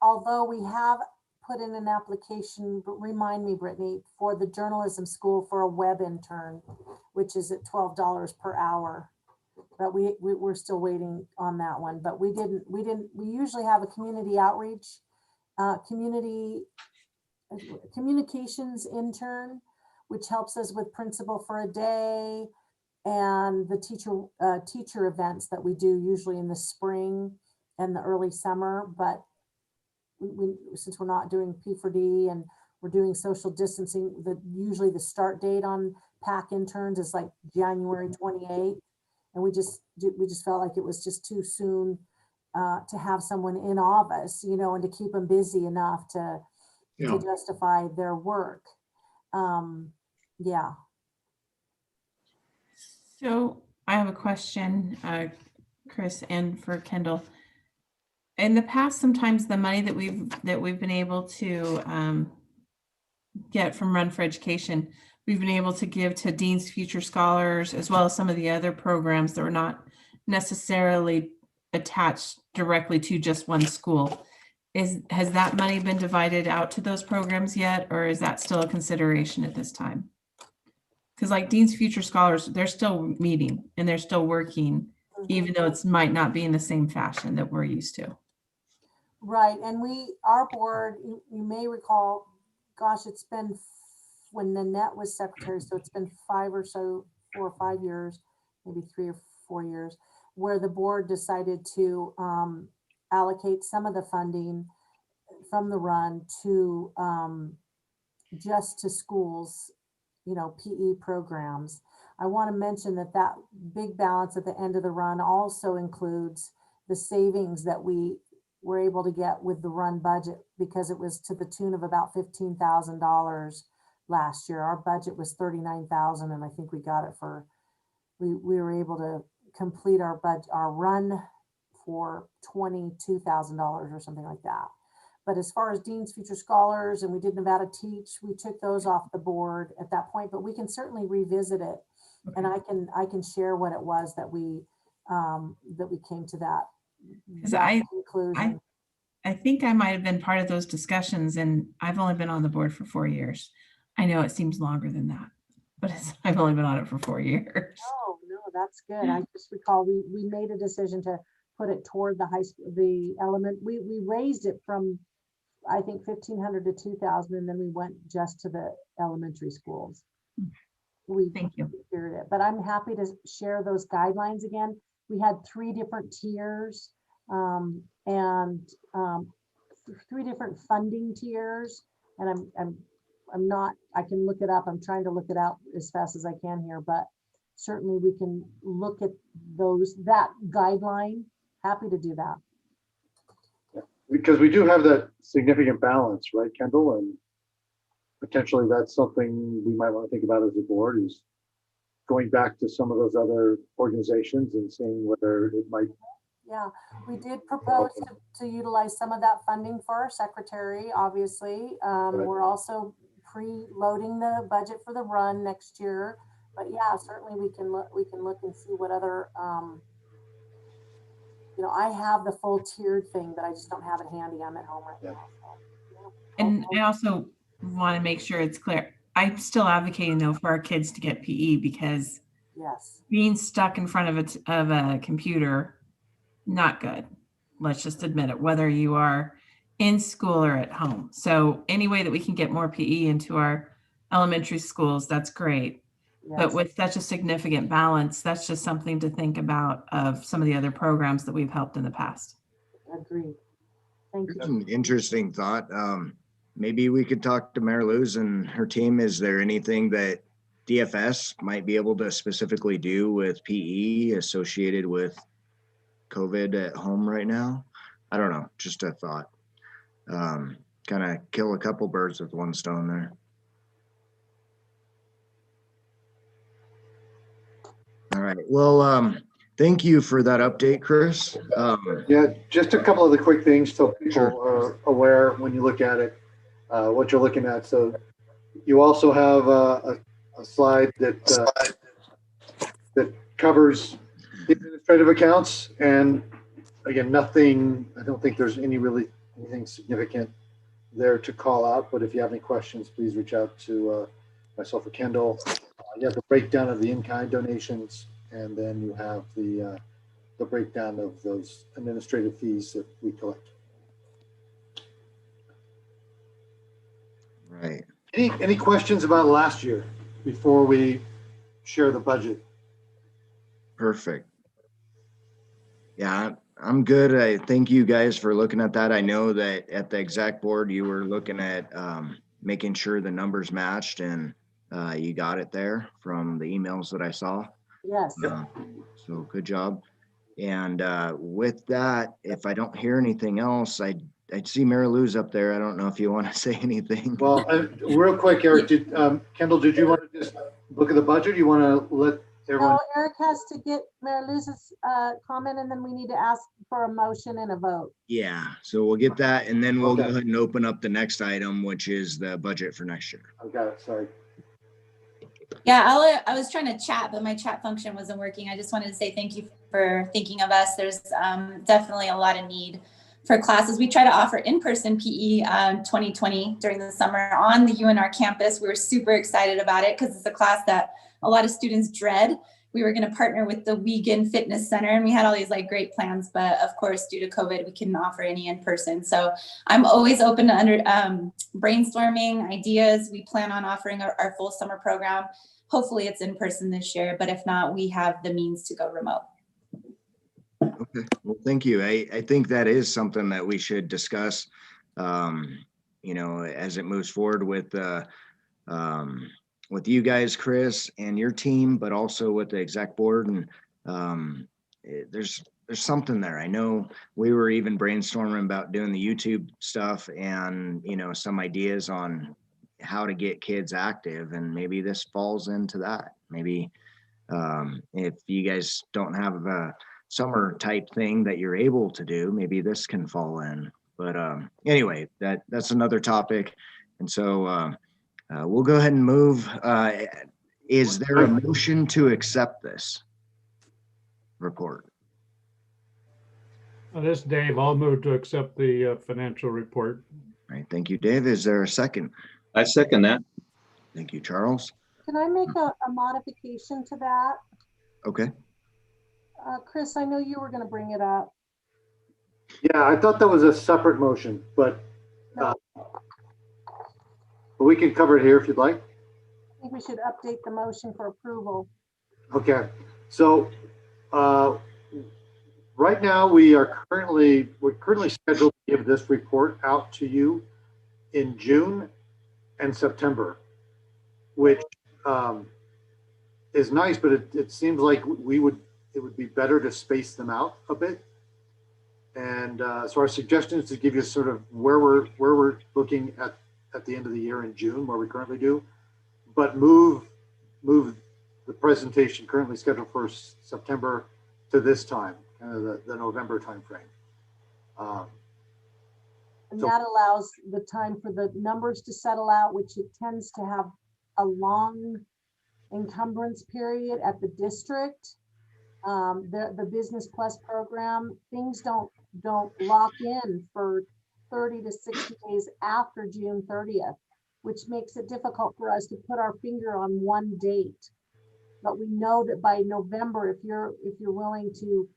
although we have put in an application, but remind me, Brittany, for the journalism school for a web intern, which is at $12 per hour. But we're still waiting on that one, but we usually have a community outreach, communications intern, which helps us with principal for a day and the teacher events that we do usually in the spring and the early summer. But since we're not doing P4D and we're doing social distancing, usually the start date on PAC interns is like January 28th. And we just felt like it was just too soon to have someone in office, you know, and to keep them busy enough to justify their work. Yeah. So I have a question, Chris, and for Kendall. In the past, sometimes the money that we've been able to get from Run for Education, we've been able to give to Dean's Future Scholars, as well as some of the other programs that were not necessarily attached directly to just one school. Has that money been divided out to those programs yet, or is that still a consideration at this time? Because like Dean's Future Scholars, they're still meeting and they're still working, even though it might not be in the same fashion that we're used to. Right. And our board, you may recall, gosh, it's been when Nanette was secretary, so it's been 4 or 5 years, maybe 3 or 4 years, where the board decided to allocate some of the funding from the run to just to schools, you know, PE programs. I want to mention that big balance at the end of the run also includes the savings that we were able to get with the run budget, because it was to the tune of about $15,000 last year. Our budget was $39,000, and I think we got it for, we were able to complete our run for $22,000 or something like that. But as far as Dean's Future Scholars, and we did Nevada Teach, we took those off the board at that point, but we can certainly revisit it. Okay. And I can share what it was that we came to that conclusion. I think I might have been part of those discussions, and I've only been on the board for 4 years. I know it seems longer than that, but I've only been on it for 4 years. Oh, no, that's good. I just recall we made a decision to put it toward the high school, the element. We raised it from, I think, 1,500 to 2,000, and then we went just to the elementary schools. Thank you. It. But I'm happy to share those guidelines again. We had 3 different tiers and 3 different funding tiers, and I'm not, I can look it up. I'm trying to look it out as fast as I can here, but certainly we can look at that guideline. Happy to do that. Yeah, because we do have that significant balance, right, Kendall? And potentially that's something we might want to think about as a board, is going back to some of those other organizations and seeing whether it might. Yeah, we did propose to utilize some of that funding for our secretary, obviously. Right. We're also pre-loading the budget for the run next year. But yeah, certainly we can look and see what other, you know, I have the full tiered thing, but I just don't have it handy. I'm at home right now. So, yeah. And I also want to make sure it's clear. I'm still advocating though for our kids to get PE, because being stuck in front of a computer, not good. Let's just admit it, whether you are in school or at home. So any way that we can get more PE into our elementary schools, that's great. Yes. But with such a significant balance, that's just something to think about of some of the other programs that we've helped in the past. Agreed. Thank Here's you. an interesting thought. Maybe we could talk to Mary Lou's and her team. Is there anything that DFS might be able to specifically do with PE associated with COVID at home right now? I don't know, just a thought. Kind of kill a couple birds with one stone there. All right, well, thank you for that update, Chris. Yeah, just a couple of the quick things so people Sure. are aware when you look at it, what you're looking at. So you also have a slide that covers the administrative accounts, and again, nothing. I don't think there's anything significant there to call out. But if you have any questions, please reach out to myself or Kendall. You have the breakdown of the in-kind donations, and then you have the breakdown of those administrative fees that we collect. Right. Any questions about last year before we share the budget? Perfect. Yeah, I'm good. I thank you guys for looking at that. I know that at the exec board, you were looking at making sure the numbers matched, and you got it there from the emails that I saw. Yes. So good job. And with that, if I don't hear anything else, I see Mary Lou's up there. I don't know if you want to say anything. Well, real quick, Eric, Kendall, did you want to just look at the budget? You want to let everyone? No, Eric has to get Mary Lou's comment, and then we need to ask for a motion and a vote. Yeah, so we'll get that, and then we'll Okay. go ahead and open up the next item, which is the budget for next year. I got it, sorry. Yeah, I was trying to chat, but my chat function wasn't working. I just wanted to say thank you for thinking of us. There's definitely a lot of need for classes. We try to offer in-person PE 2020 during the summer on the UNR campus. We were super excited about it because it's a class that a lot of students dread. We were going to partner with the Wiegand Fitness Center, and we had all these like great plans, but of course, due to COVID, we couldn't offer any in person. So I'm always open to brainstorming ideas. We plan on offering our full summer program. Hopefully it's in person this year, but if not, we have the means to go remote. Okay, well, thank you. I think that is something that we should discuss, you know, as it moves forward with you guys, Chris, and your team, but also with the exec board. And there's something there. I know we were even brainstorming about doing the YouTube stuff and, you know, some ideas on how to get kids active, and maybe this falls into that. Maybe if you guys don't have a summer type thing that you're able to do, maybe this can fall in. But anyway, that's another topic. And so we'll go ahead and move. Is there a motion to accept this report? This is Dave. I'll move to accept the financial report. All right, thank you, Dave. Is there a second? I second that. Thank you, Charles. Can I make a modification to that? Okay. Chris, I know you were going to bring it up. Yeah, I thought that was a separate motion, but we can cover it here if you'd like. I think we should update the motion for approval. Okay, so right now we're currently scheduled to give this report out to you in June and September, which is nice, but it seems like it would be better to space them out a bit. And so our suggestion is to give you sort of where we're looking at the end of the year in June, where we currently do, but move the presentation currently scheduled for September to this time, kind of the November timeframe. And that allows the time for the numbers to settle out, which it tends to have a long encumbrance period at the district. The Business Plus program, things don't lock in for 30 to 60 days after June 30th, which makes it difficult for us to put our finger on one date. But we know that by November, if you're willing to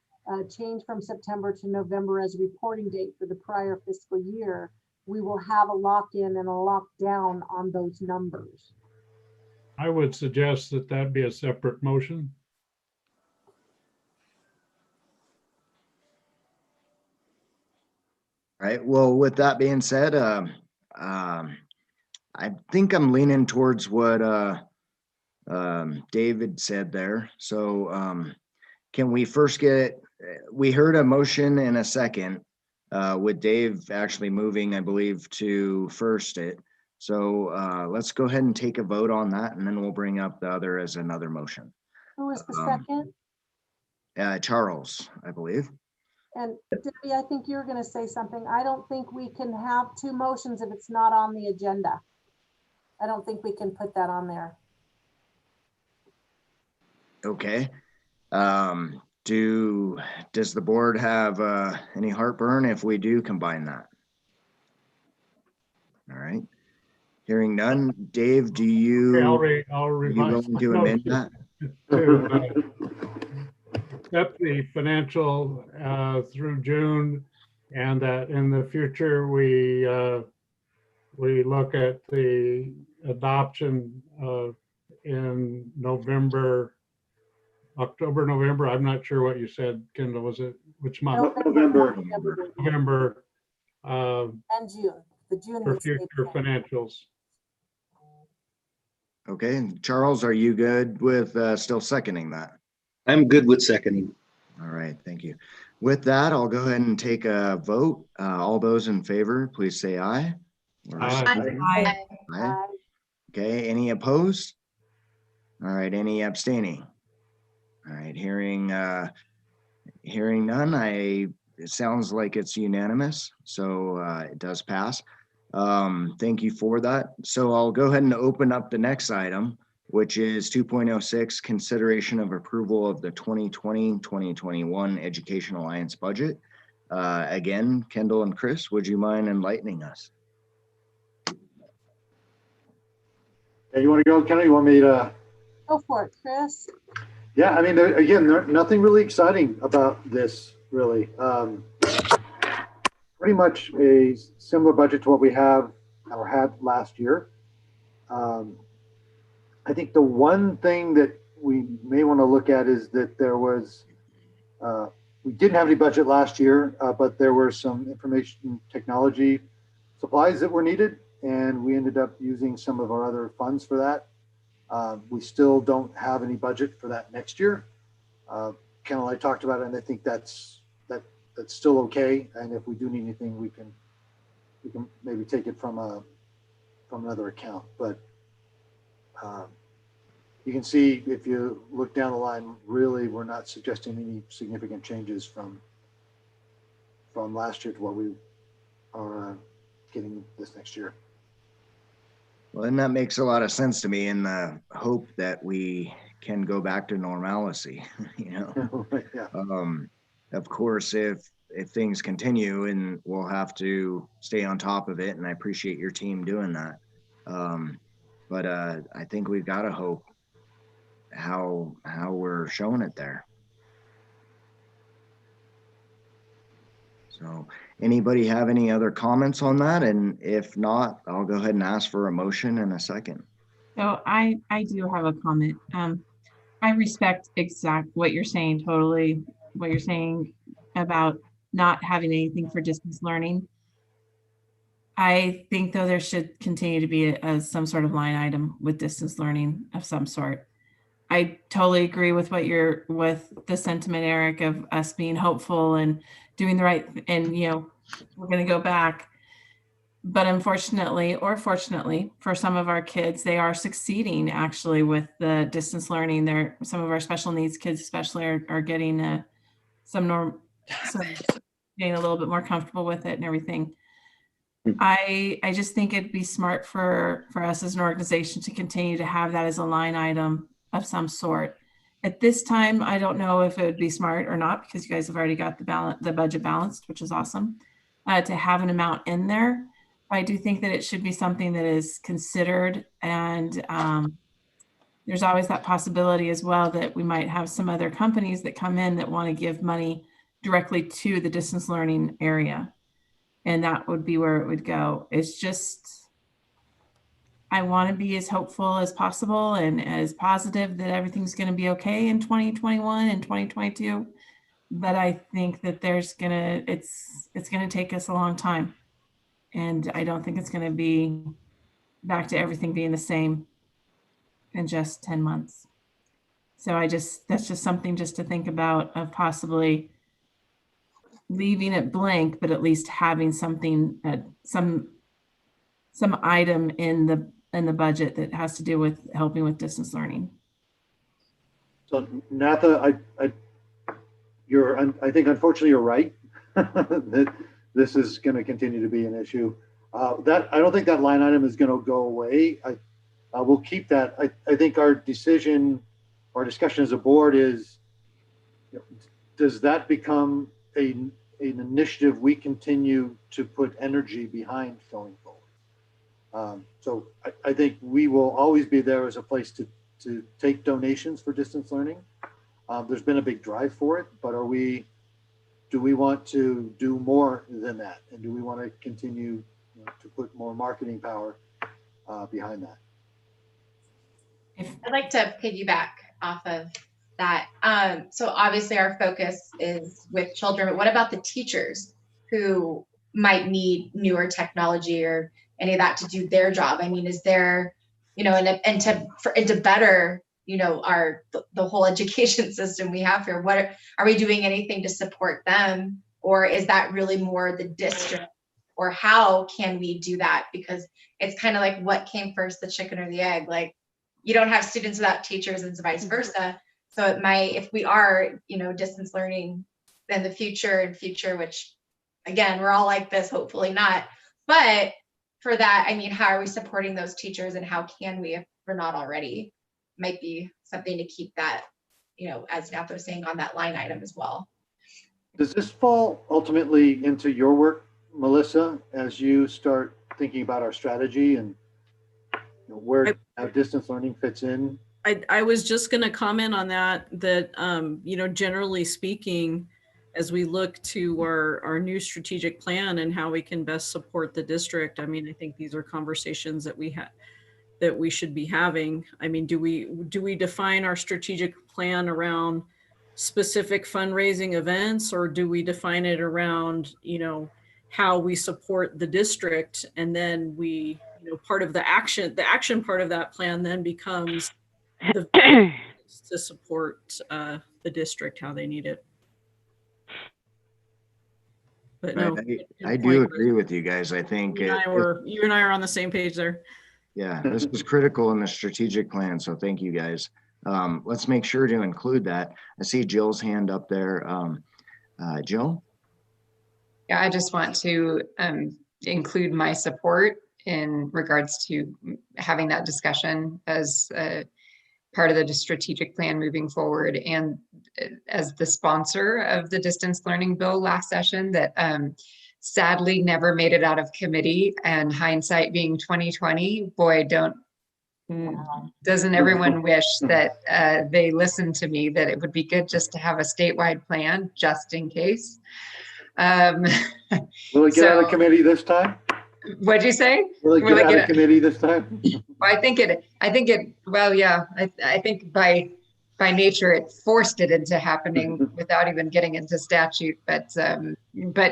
change from September to November as a reporting date for the prior fiscal year, we will have a lock-in and a lockdown on those numbers. I would suggest that be a separate motion. right. Well, with that being said, I think I'm leaning towards what David said there. So can we first we heard a motion in a second with Dave actually moving, I believe, to first it. So let's go ahead and take a vote on that, and then we'll bring up the other as another motion. Who was the second? Charles, I believe. And Debbie, I think you're going to say something. I don't think we can have two motions if it's not on the agenda. I don't think we can put that on there. Okay. Does the board have any heartburn if we do combine that? All right. Hearing none. Dave, do you, I'll are you revise going to my amend motion that? to accept the financial through June, and that in the future we look at the adoption in October, November. I'm not sure what you said, Kendall. Was it which month? November. November. And June. The June For would stay future the same. financials. Okay. Charles, are you good with still seconding that? I'm good with seconding. All right. Thank you. With that, I'll go ahead and take a vote. All those in favor, please say aye. Aye. Aye. Okay. Any opposed? All right. Any abstaining? All right. Hearing none, it sounds like it's unanimous. So it does pass. Thank you for that. So I'll go ahead and open up the next item, which is 2.06, consideration of approval of the 2020-2021 Education Alliance budget. Again, Kendall and Chris, would you mind enlightening us? Yeah, you want to go, Kenny? You want me to? Go for it, Chris. Yeah, I mean, again, nothing really exciting about this, really. Pretty much a similar budget to what we have or had last year. I think the one thing that we may want to look at is that there was, we didn't have any budget last year, but there were some information technology supplies that were needed, and we ended up using some of our other funds for that. We still don't have any budget for that next year. Ken and I talked about it, and I think that's still okay. And if we do need anything, we can maybe take it from another account. But you can see if you look down the line, really, we're not suggesting any significant changes from last year to what we are getting this next year. Well, and that makes a lot of sense to me in the hope that we can go back to normalcy, you know. Yeah. Of course, if things continue, and we'll have to stay on top of it, and I appreciate your team doing that. But I think we've got to hope how we're showing it there. So anybody have any other comments on that? And if not, I'll go ahead and ask for a motion in a second. So I do have a comment. I respect what you're saying, totally what you're saying about not having anything for distance learning. I think though there should continue to be some sort of line item with distance learning of some sort. I totally agree with with the sentiment, Eric, of us being hopeful and doing the right, and you know, we're going to go back. But unfortunately, or fortunately, for some of our kids, they are succeeding actually with the distance learning. Some of our special needs kids, especially, are getting getting a little bit more comfortable with it and everything. I just think it'd be smart for us as an organization to continue to have that as a line item of some sort. At this time, I don't know if it would be smart or not, because you guys have already got the budget balanced, which is awesome, to have an amount in there. I do think that it should be something that is considered, and there's always that possibility as well that we might have some other companies that come in that want to give money directly to the distance learning area. And that would be where it would go. It's just, I want to be as hopeful as possible and as positive that everything's going to be okay in 2021 and 2022. but I think that it's gonna take us a long time. And I don't think it's gonna be back to everything being the same in just 10 months. So that's just something just to think about, of possibly leaving it blank, but at least having something, some item in the budget that has to do with helping with distance learning. So Natha, I think unfortunately you're right that this is going to continue to be an issue. That I don't think that line item is going to go away. We'll keep that. I think our discussion as a board is, does that become an initiative we continue to put energy behind going forward? So I think we will always be there as a place to take donations for distance learning. There's been a big drive for it, but do we want to do more than that? And do we want to continue to put more marketing power behind that? I'd like to piggyback off of that. So obviously our focus is with children, but what about the teachers who might need newer technology or any of that to do their job? I mean, is there, and to better, the whole education system we have here, are we doing anything to support them? Or is that really more the district? Or how can we do that? Because it's kind of like, what came first, the chicken or the egg? Like, you don't have students without teachers and vice versa. So it might, if we are, distance learning in the future, which again, we're all like this, hopefully not. But for that, I mean, how are we supporting those teachers and how can we, if we're not already? Might be something to keep that, as Natha was saying, on that line item as well. Does this fall ultimately into your work, Melissa, as you start thinking about our strategy and where how distance learning fits in? I was just going to comment on that, generally speaking, as we look to our new strategic plan and how we can best support the district, I mean, I think these are conversations that we should be having. I mean, do we define our strategic plan around specific fundraising events, or do we define it around, how we support the district? And then we, part of the action part of that plan then becomes to support the district how they need it. But no, I do agree with you guys. I think you and I are on the same page there. Yeah, this is critical in the strategic plan. So thank you guys. Let's make sure to include that. I see Jill's hand up there. Jill? Yeah, I just want to include my support in regards to having that discussion as part of the strategic plan moving forward, and as the sponsor of the distance learning bill last session that sadly never made it out of committee, and hindsight being 2020, boy, doesn't everyone wish that they listened to me, that it would be good just to have a statewide plan just in case. Will it get out of committee this time? What'd you say? Will it get out of committee this time? Well, I think well, yeah, I think by nature, it forced it into happening without even getting into statute. But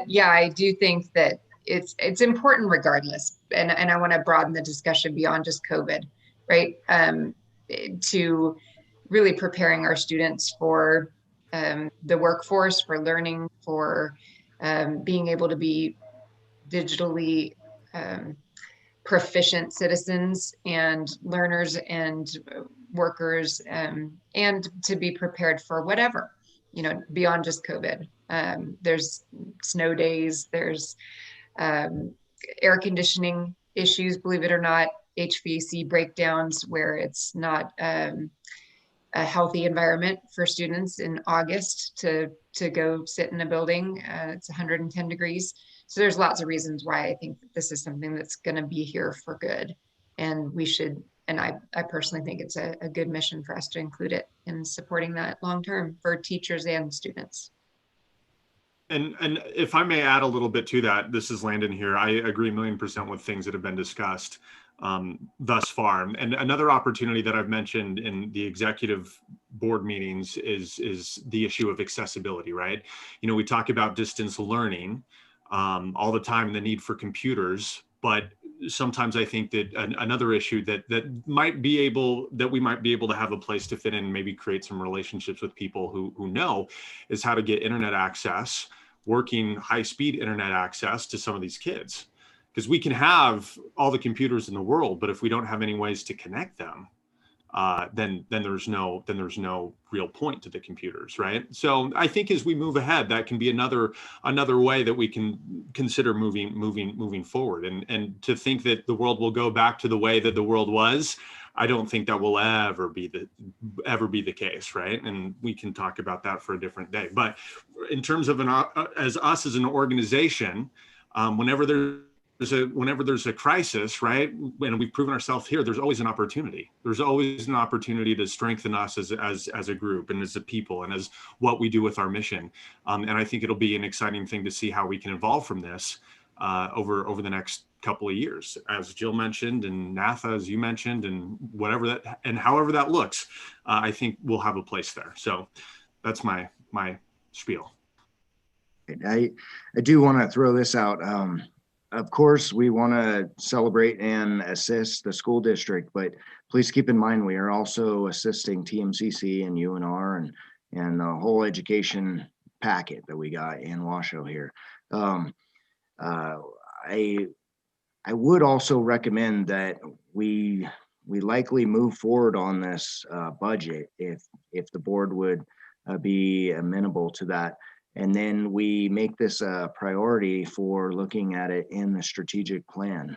yeah, I do think that it's important regardless. And I want to broaden the discussion beyond just COVID, right? To really preparing our students for the workforce, for learning, for being able to be digitally proficient citizens and learners and workers, and to be prepared for whatever, beyond just COVID. There's snow days, there's air conditioning issues, believe it or not, HVAC breakdowns where it's not a healthy environment for students in August to go sit in a building. It's 110 degrees. So there's lots of reasons why I think that this is something that's going to be here for good. And we should, and I personally think it's a good mission for us to include it in supporting that long-term for teachers and students. And if I may add a little bit to that, this is Landon here. I agree 1,000,000% with things that have been discussed. thus far. And another opportunity that I've mentioned in the executive board meetings is the issue of accessibility, right? You know, we talk about distance learning all the time, and the need for computers, but sometimes I think that another issue that we might be able to have a place to fit in, and maybe create some relationships with people who know, is how to get internet access, working high-speed internet access to some of these kids. Because we can have all the computers in the world, but if we don't have any ways to connect them, then there's no real point to the computers, right? So I think as we move ahead, that can be another way that we can consider moving forward. And to think that the world will go back to the way that the world was, I don't think that will ever be the case, right? And we can talk about that for a different day. But in terms of as an organization, whenever there's a crisis, right, and we've proven ourselves here, there's always an opportunity. There's always an opportunity to strengthen us as a group and as a people and as what we do with our mission. And I think it'll be an exciting thing to see how we can evolve from this over the next couple of years, as Jill mentioned, and Natha, as you mentioned, and however that looks. I think we'll have a place there. So that's my spiel. I do want to throw this out. Of course, we want to celebrate and assist the school district, but please keep in mind we are also assisting TMCC and UNR and the whole education packet that we got in Washoe here. I would also recommend that we likely move forward on this budget if the board would be amenable to that. And then we make this a priority for looking at it in the strategic plan.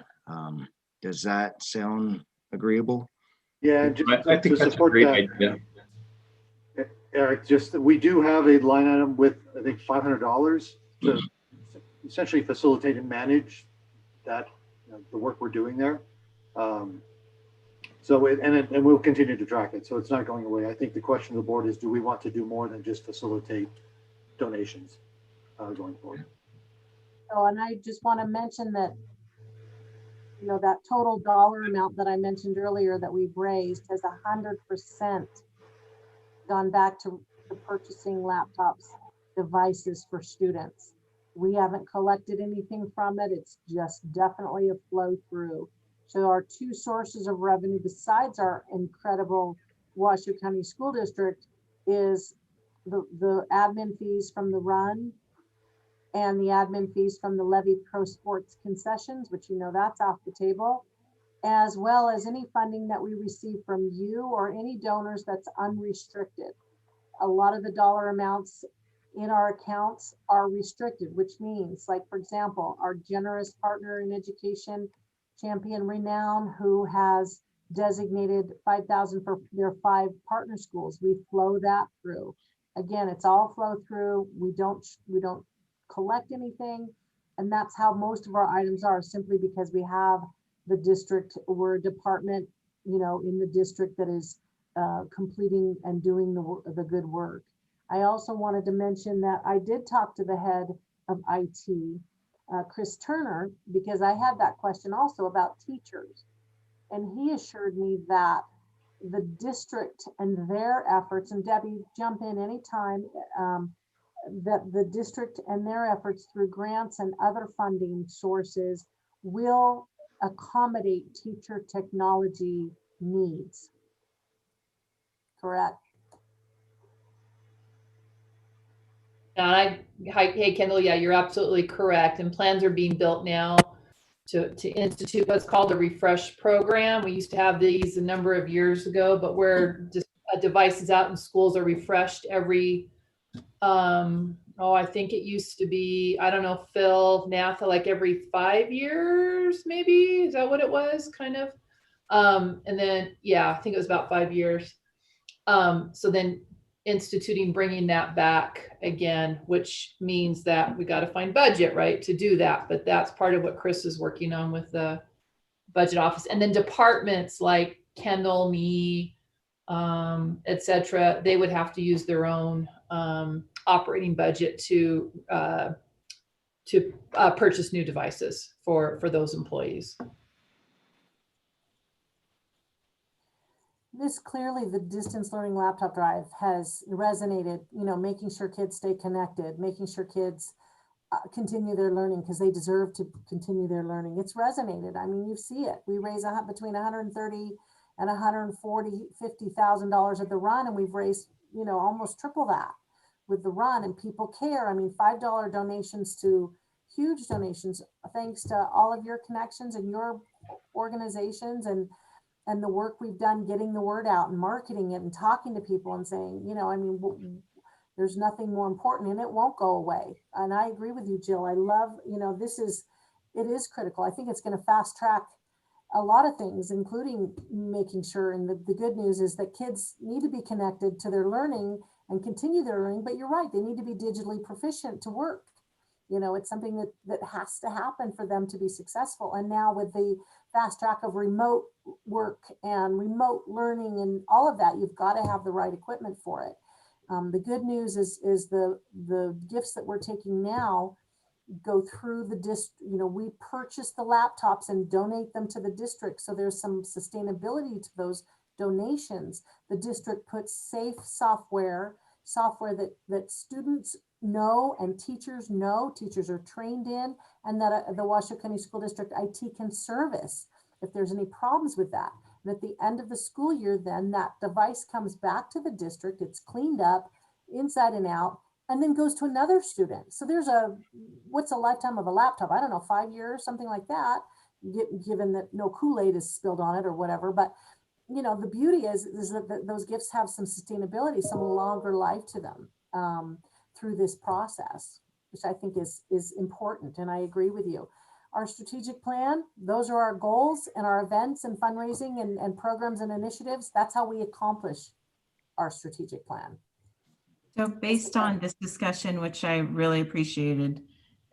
Does that sound agreeable? Yeah, I think that's a great idea. Eric, we do have a line item with, I think, $500 to essentially facilitate and manage that, the work we're doing there. And we'll continue to track it. So it's not going away. I think the question of the board is, do we want to do more than just facilitate donations going forward? Oh, and I just want to mention that, that total dollar amount that I mentioned earlier that we've raised has 100% gone back to purchasing laptops, devices for students. We haven't collected anything from it. It's just definitely a flow through. So our two sources of revenue besides our incredible Washoe County School District is the admin fees from the run and the admin fees from the Levy Pro Sports concessions, which that's off the table, as well as any funding that we receive from you or any donors that's unrestricted. A lot of the dollar amounts in our accounts are restricted, which means, like, for example, our generous partner in education, Champion Renown, who has designated $5,000 for their 5 partner schools. We flow that through. Again, it's all flow through. We don't collect anything. And that's how most of our items are, simply because we have the district, we're a department, in the district that is completing and doing the good work. I also wanted to mention that I did talk to the head of IT, Chris Turner, because I had that question also about teachers. And he assured me that the district and their efforts, and Debbie, jump in anytime, that the district and their efforts through grants and other funding sources will accommodate teacher technology needs. Correct? Hey, Kendall, yeah, you're absolutely correct. And plans are being built now to institute what's called a refresh program. We used to have these a number of years ago, but where devices out in schools are refreshed every, I think it used to be, I don't know, Phil, Natha, like every 5 years, maybe? Is that what it was, kind of? And then, yeah, I think it was about 5 years. So then instituting, bringing that back again, which means that we got to find budget, right, to do that. But that's part of what Chris is working on with the budget office. And then departments like Kendall, me, et cetera, they would have to use their own operating budget to purchase new devices for those employees. this clearly the distance learning laptop drive has resonated, making sure kids stay connected, making sure kids continue their learning because they deserve to continue their learning. It's resonated. I mean, you see it. We raise between 130 and 140, $50,000 at the run, and we've raised, almost triple that with the run, and people care. I mean, $5 donations to huge donations, thanks to all of your connections and your organizations and the work we've done getting the word out and marketing it and talking to people and saying, there's nothing more important, and it won't go away. And I agree with you, Jill. I love, it is critical. I think it's going to fast track a lot of things, including making sure, and the good news is that kids need to be connected to their learning and continue their learning, but you're right, they need to be digitally proficient to work. It's something that has to happen for them to be successful. And now with the fast track of remote work and remote learning and all of that, you've got to have the right equipment for it. The good news is the gifts that we're taking now go through the we purchase the laptops and donate them to the district. So there's some sustainability to those donations. The district puts safe software that students know and teachers know, teachers are trained in, and that the Washoe County School District IT can service if there's any problems with that. And at the end of the school year, then that device comes back to the district, it's cleaned up inside and out, and then goes to another student. So there's what's a lifetime of a laptop? I don't know, 5 years, something like that, given that no Kool-Aid is spilled on it or whatever. But the beauty is that those gifts have some sustainability, some longer life to them through this process, which I think is important. And I agree with you. Our strategic plan, those are our goals, and our events and fundraising and programs and initiatives. That's how we accomplish our strategic plan. So based on this discussion, which I really appreciated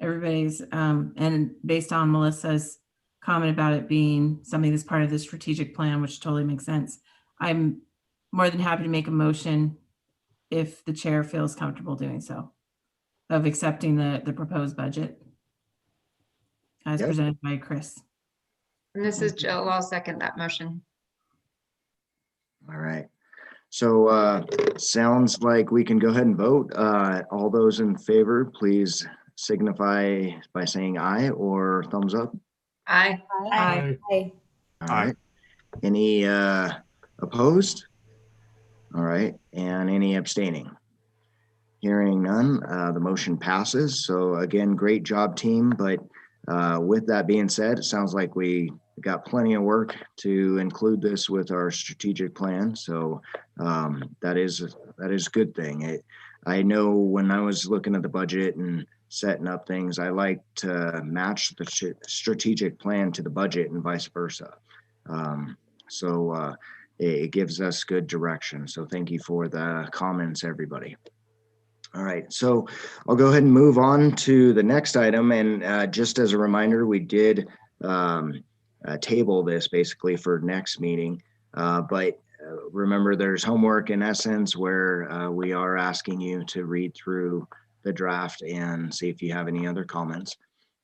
everybody's, and based on Melissa's comment about it being something that's part of the strategic plan, which totally makes sense, I'm more than happy to make a motion if the chair feels comfortable doing so, of accepting the proposed budget as presented by Chris. And this is Jill. I'll second that motion. All right. So sounds like we can go ahead and vote. All those in favor, please signify by saying aye or thumbs up. Aye. Aye. Aye. All right. Any opposed? All right. And any abstaining? Hearing none, the motion passes. So again, great job, team. But with that being said, it sounds like we got plenty of work to include this with our strategic plan. So that is a good thing. I know when I was looking at the budget and setting up things, I like to match the strategic plan to the budget and vice versa. So it gives us good direction. So thank you for the comments, everybody. All right, so I'll go ahead and move on to the next item. And just as a reminder, we did table this basically for next meeting. But remember, there's homework in essence where we are asking you to read through the draft and see if you have any other comments.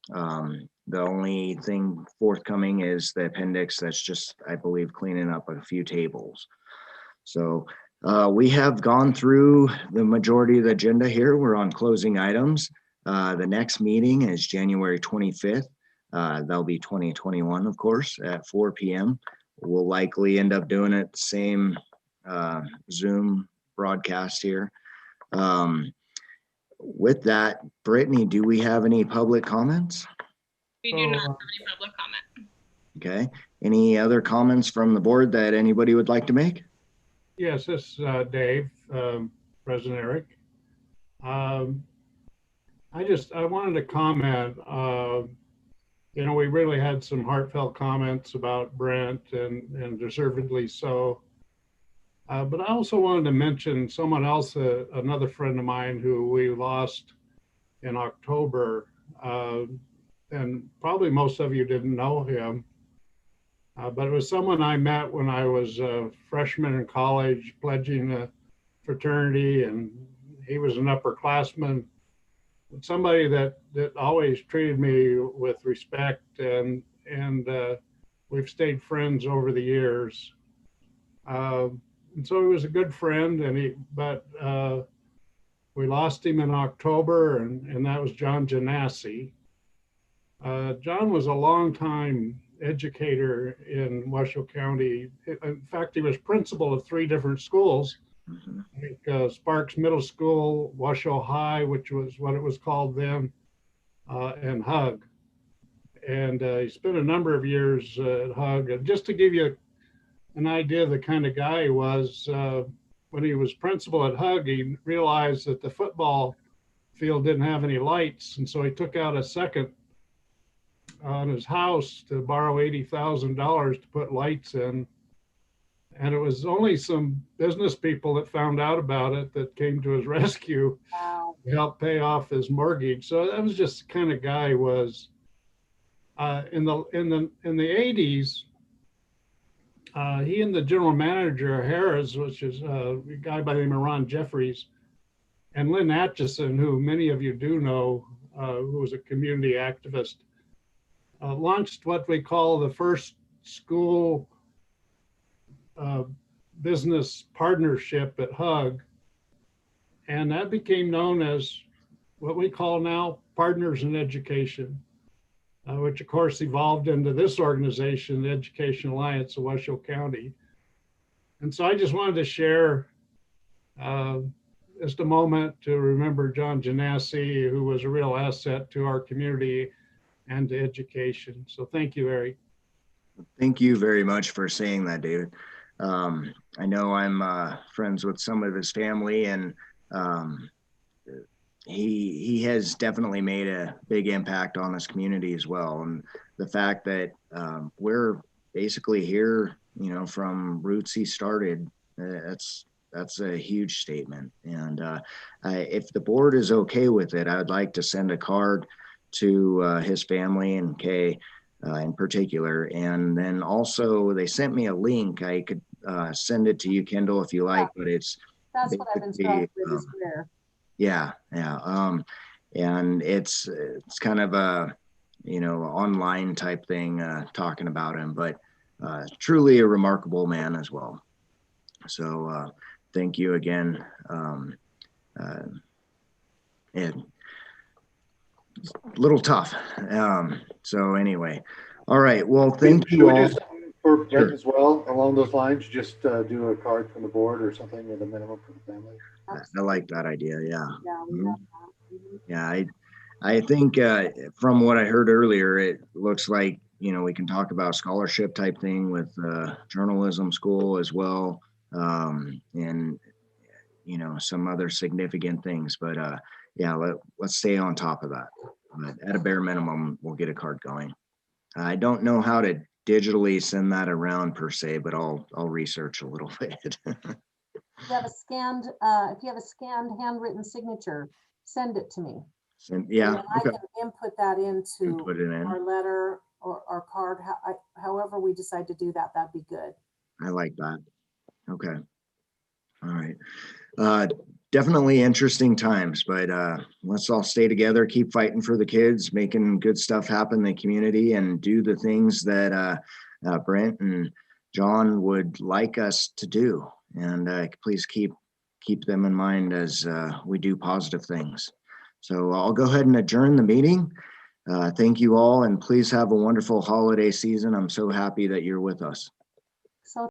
The only thing forthcoming is the appendix that's just, I believe, cleaning up a few tables. So we have gone through the majority of the agenda here. We're on closing items. The next meeting is January 25th. That'll be 2021, of course, at 4 p.m. We'll likely end up doing it the same Zoom broadcast here. With that, Brittany, do we have any public comments? We do not have any public comment. Okay. Any other comments from the board that anybody would like to make? Yes, this is Dave, President Eric. I wanted to comment, we really had some heartfelt comments about Brent and deservedly so. But I also wanted to mention someone else, another friend of mine who we lost in October. And probably most of you didn't know him. But it was someone I met when I was a freshman in college, pledging a fraternity, and he was an upperclassman. Somebody that always treated me with respect, and we've stayed friends over the years. And so he was a good friend, but we lost him in October, and that was John Janassi. John was a longtime educator in Washoe County. In fact, he was principal of 3 different schools. I think Sparks Middle School, Washoe High, which was what it was called then, and Hug. And he spent a number of years at Hug. And just to give you an idea of the kind of guy he was, when he was principal at Hug, he realized that the football field didn't have any lights. And so he took out a second on his house to borrow $80,000 to put lights in. And it was only some business people that found out about it that came to his rescue to help pay off his mortgage. So that was just the kind of guy he was. In the 80s, he and the general manager of Harris, which is a guy by the name of Ron Jeffries, and Lynn Atchison, who many of you do know, who was a community activist, launched what we call the first school business partnership at Hug. And that became known as what we call now Partners in Education, which of course evolved into this organization, the Education Alliance of Washoe County. And so I just wanted to share just a moment to remember John Janassi, who was a real asset to our community and to education. So thank you, Eric. Thank you very much for saying that, David. I know I'm friends with some of his family, and he has definitely made a big impact on this community as well. And the fact that we're basically here, you know, from roots he started, that's a huge statement. And if the board is okay with it, I would like to send a card to his family and Kay in particular. And then also they sent me a link. I could send it to you, Kendall, if you like, but that's what I've been struck with is where. Yeah. And it's kind of a, you know, online type thing, talking about him, but truly a remarkable man as well. So thank you again. And a little tough. So anyway, all right. Well, thank you all. For Brent as well, along those lines, just do a card from the board or something with a minimum for the family. I like that idea. Yeah. Yeah. Yeah. I think from what I heard earlier, it looks like, you know, we can talk about scholarship type thing with journalism school as well. And, you know, some other significant things, but yeah, let's stay on top of that. But at a bare minimum, we'll get a card going. I don't know how to digitally send that around per se, but I'll research a little bit. If you have a scanned, handwritten signature, send it to me. Yeah, and I can input that into put it in our letter or our card. However we decide to do that, that'd be good. I like that. Okay. All right. Definitely interesting times, but let's all stay together, keep fighting for the kids, making good stuff happen in the community, and do the things that Brent and John would like us to do. And please keep them in mind as we do positive things. So I'll go ahead and adjourn the meeting. Thank you all, and please have a wonderful holiday season. I'm so happy that you're with us.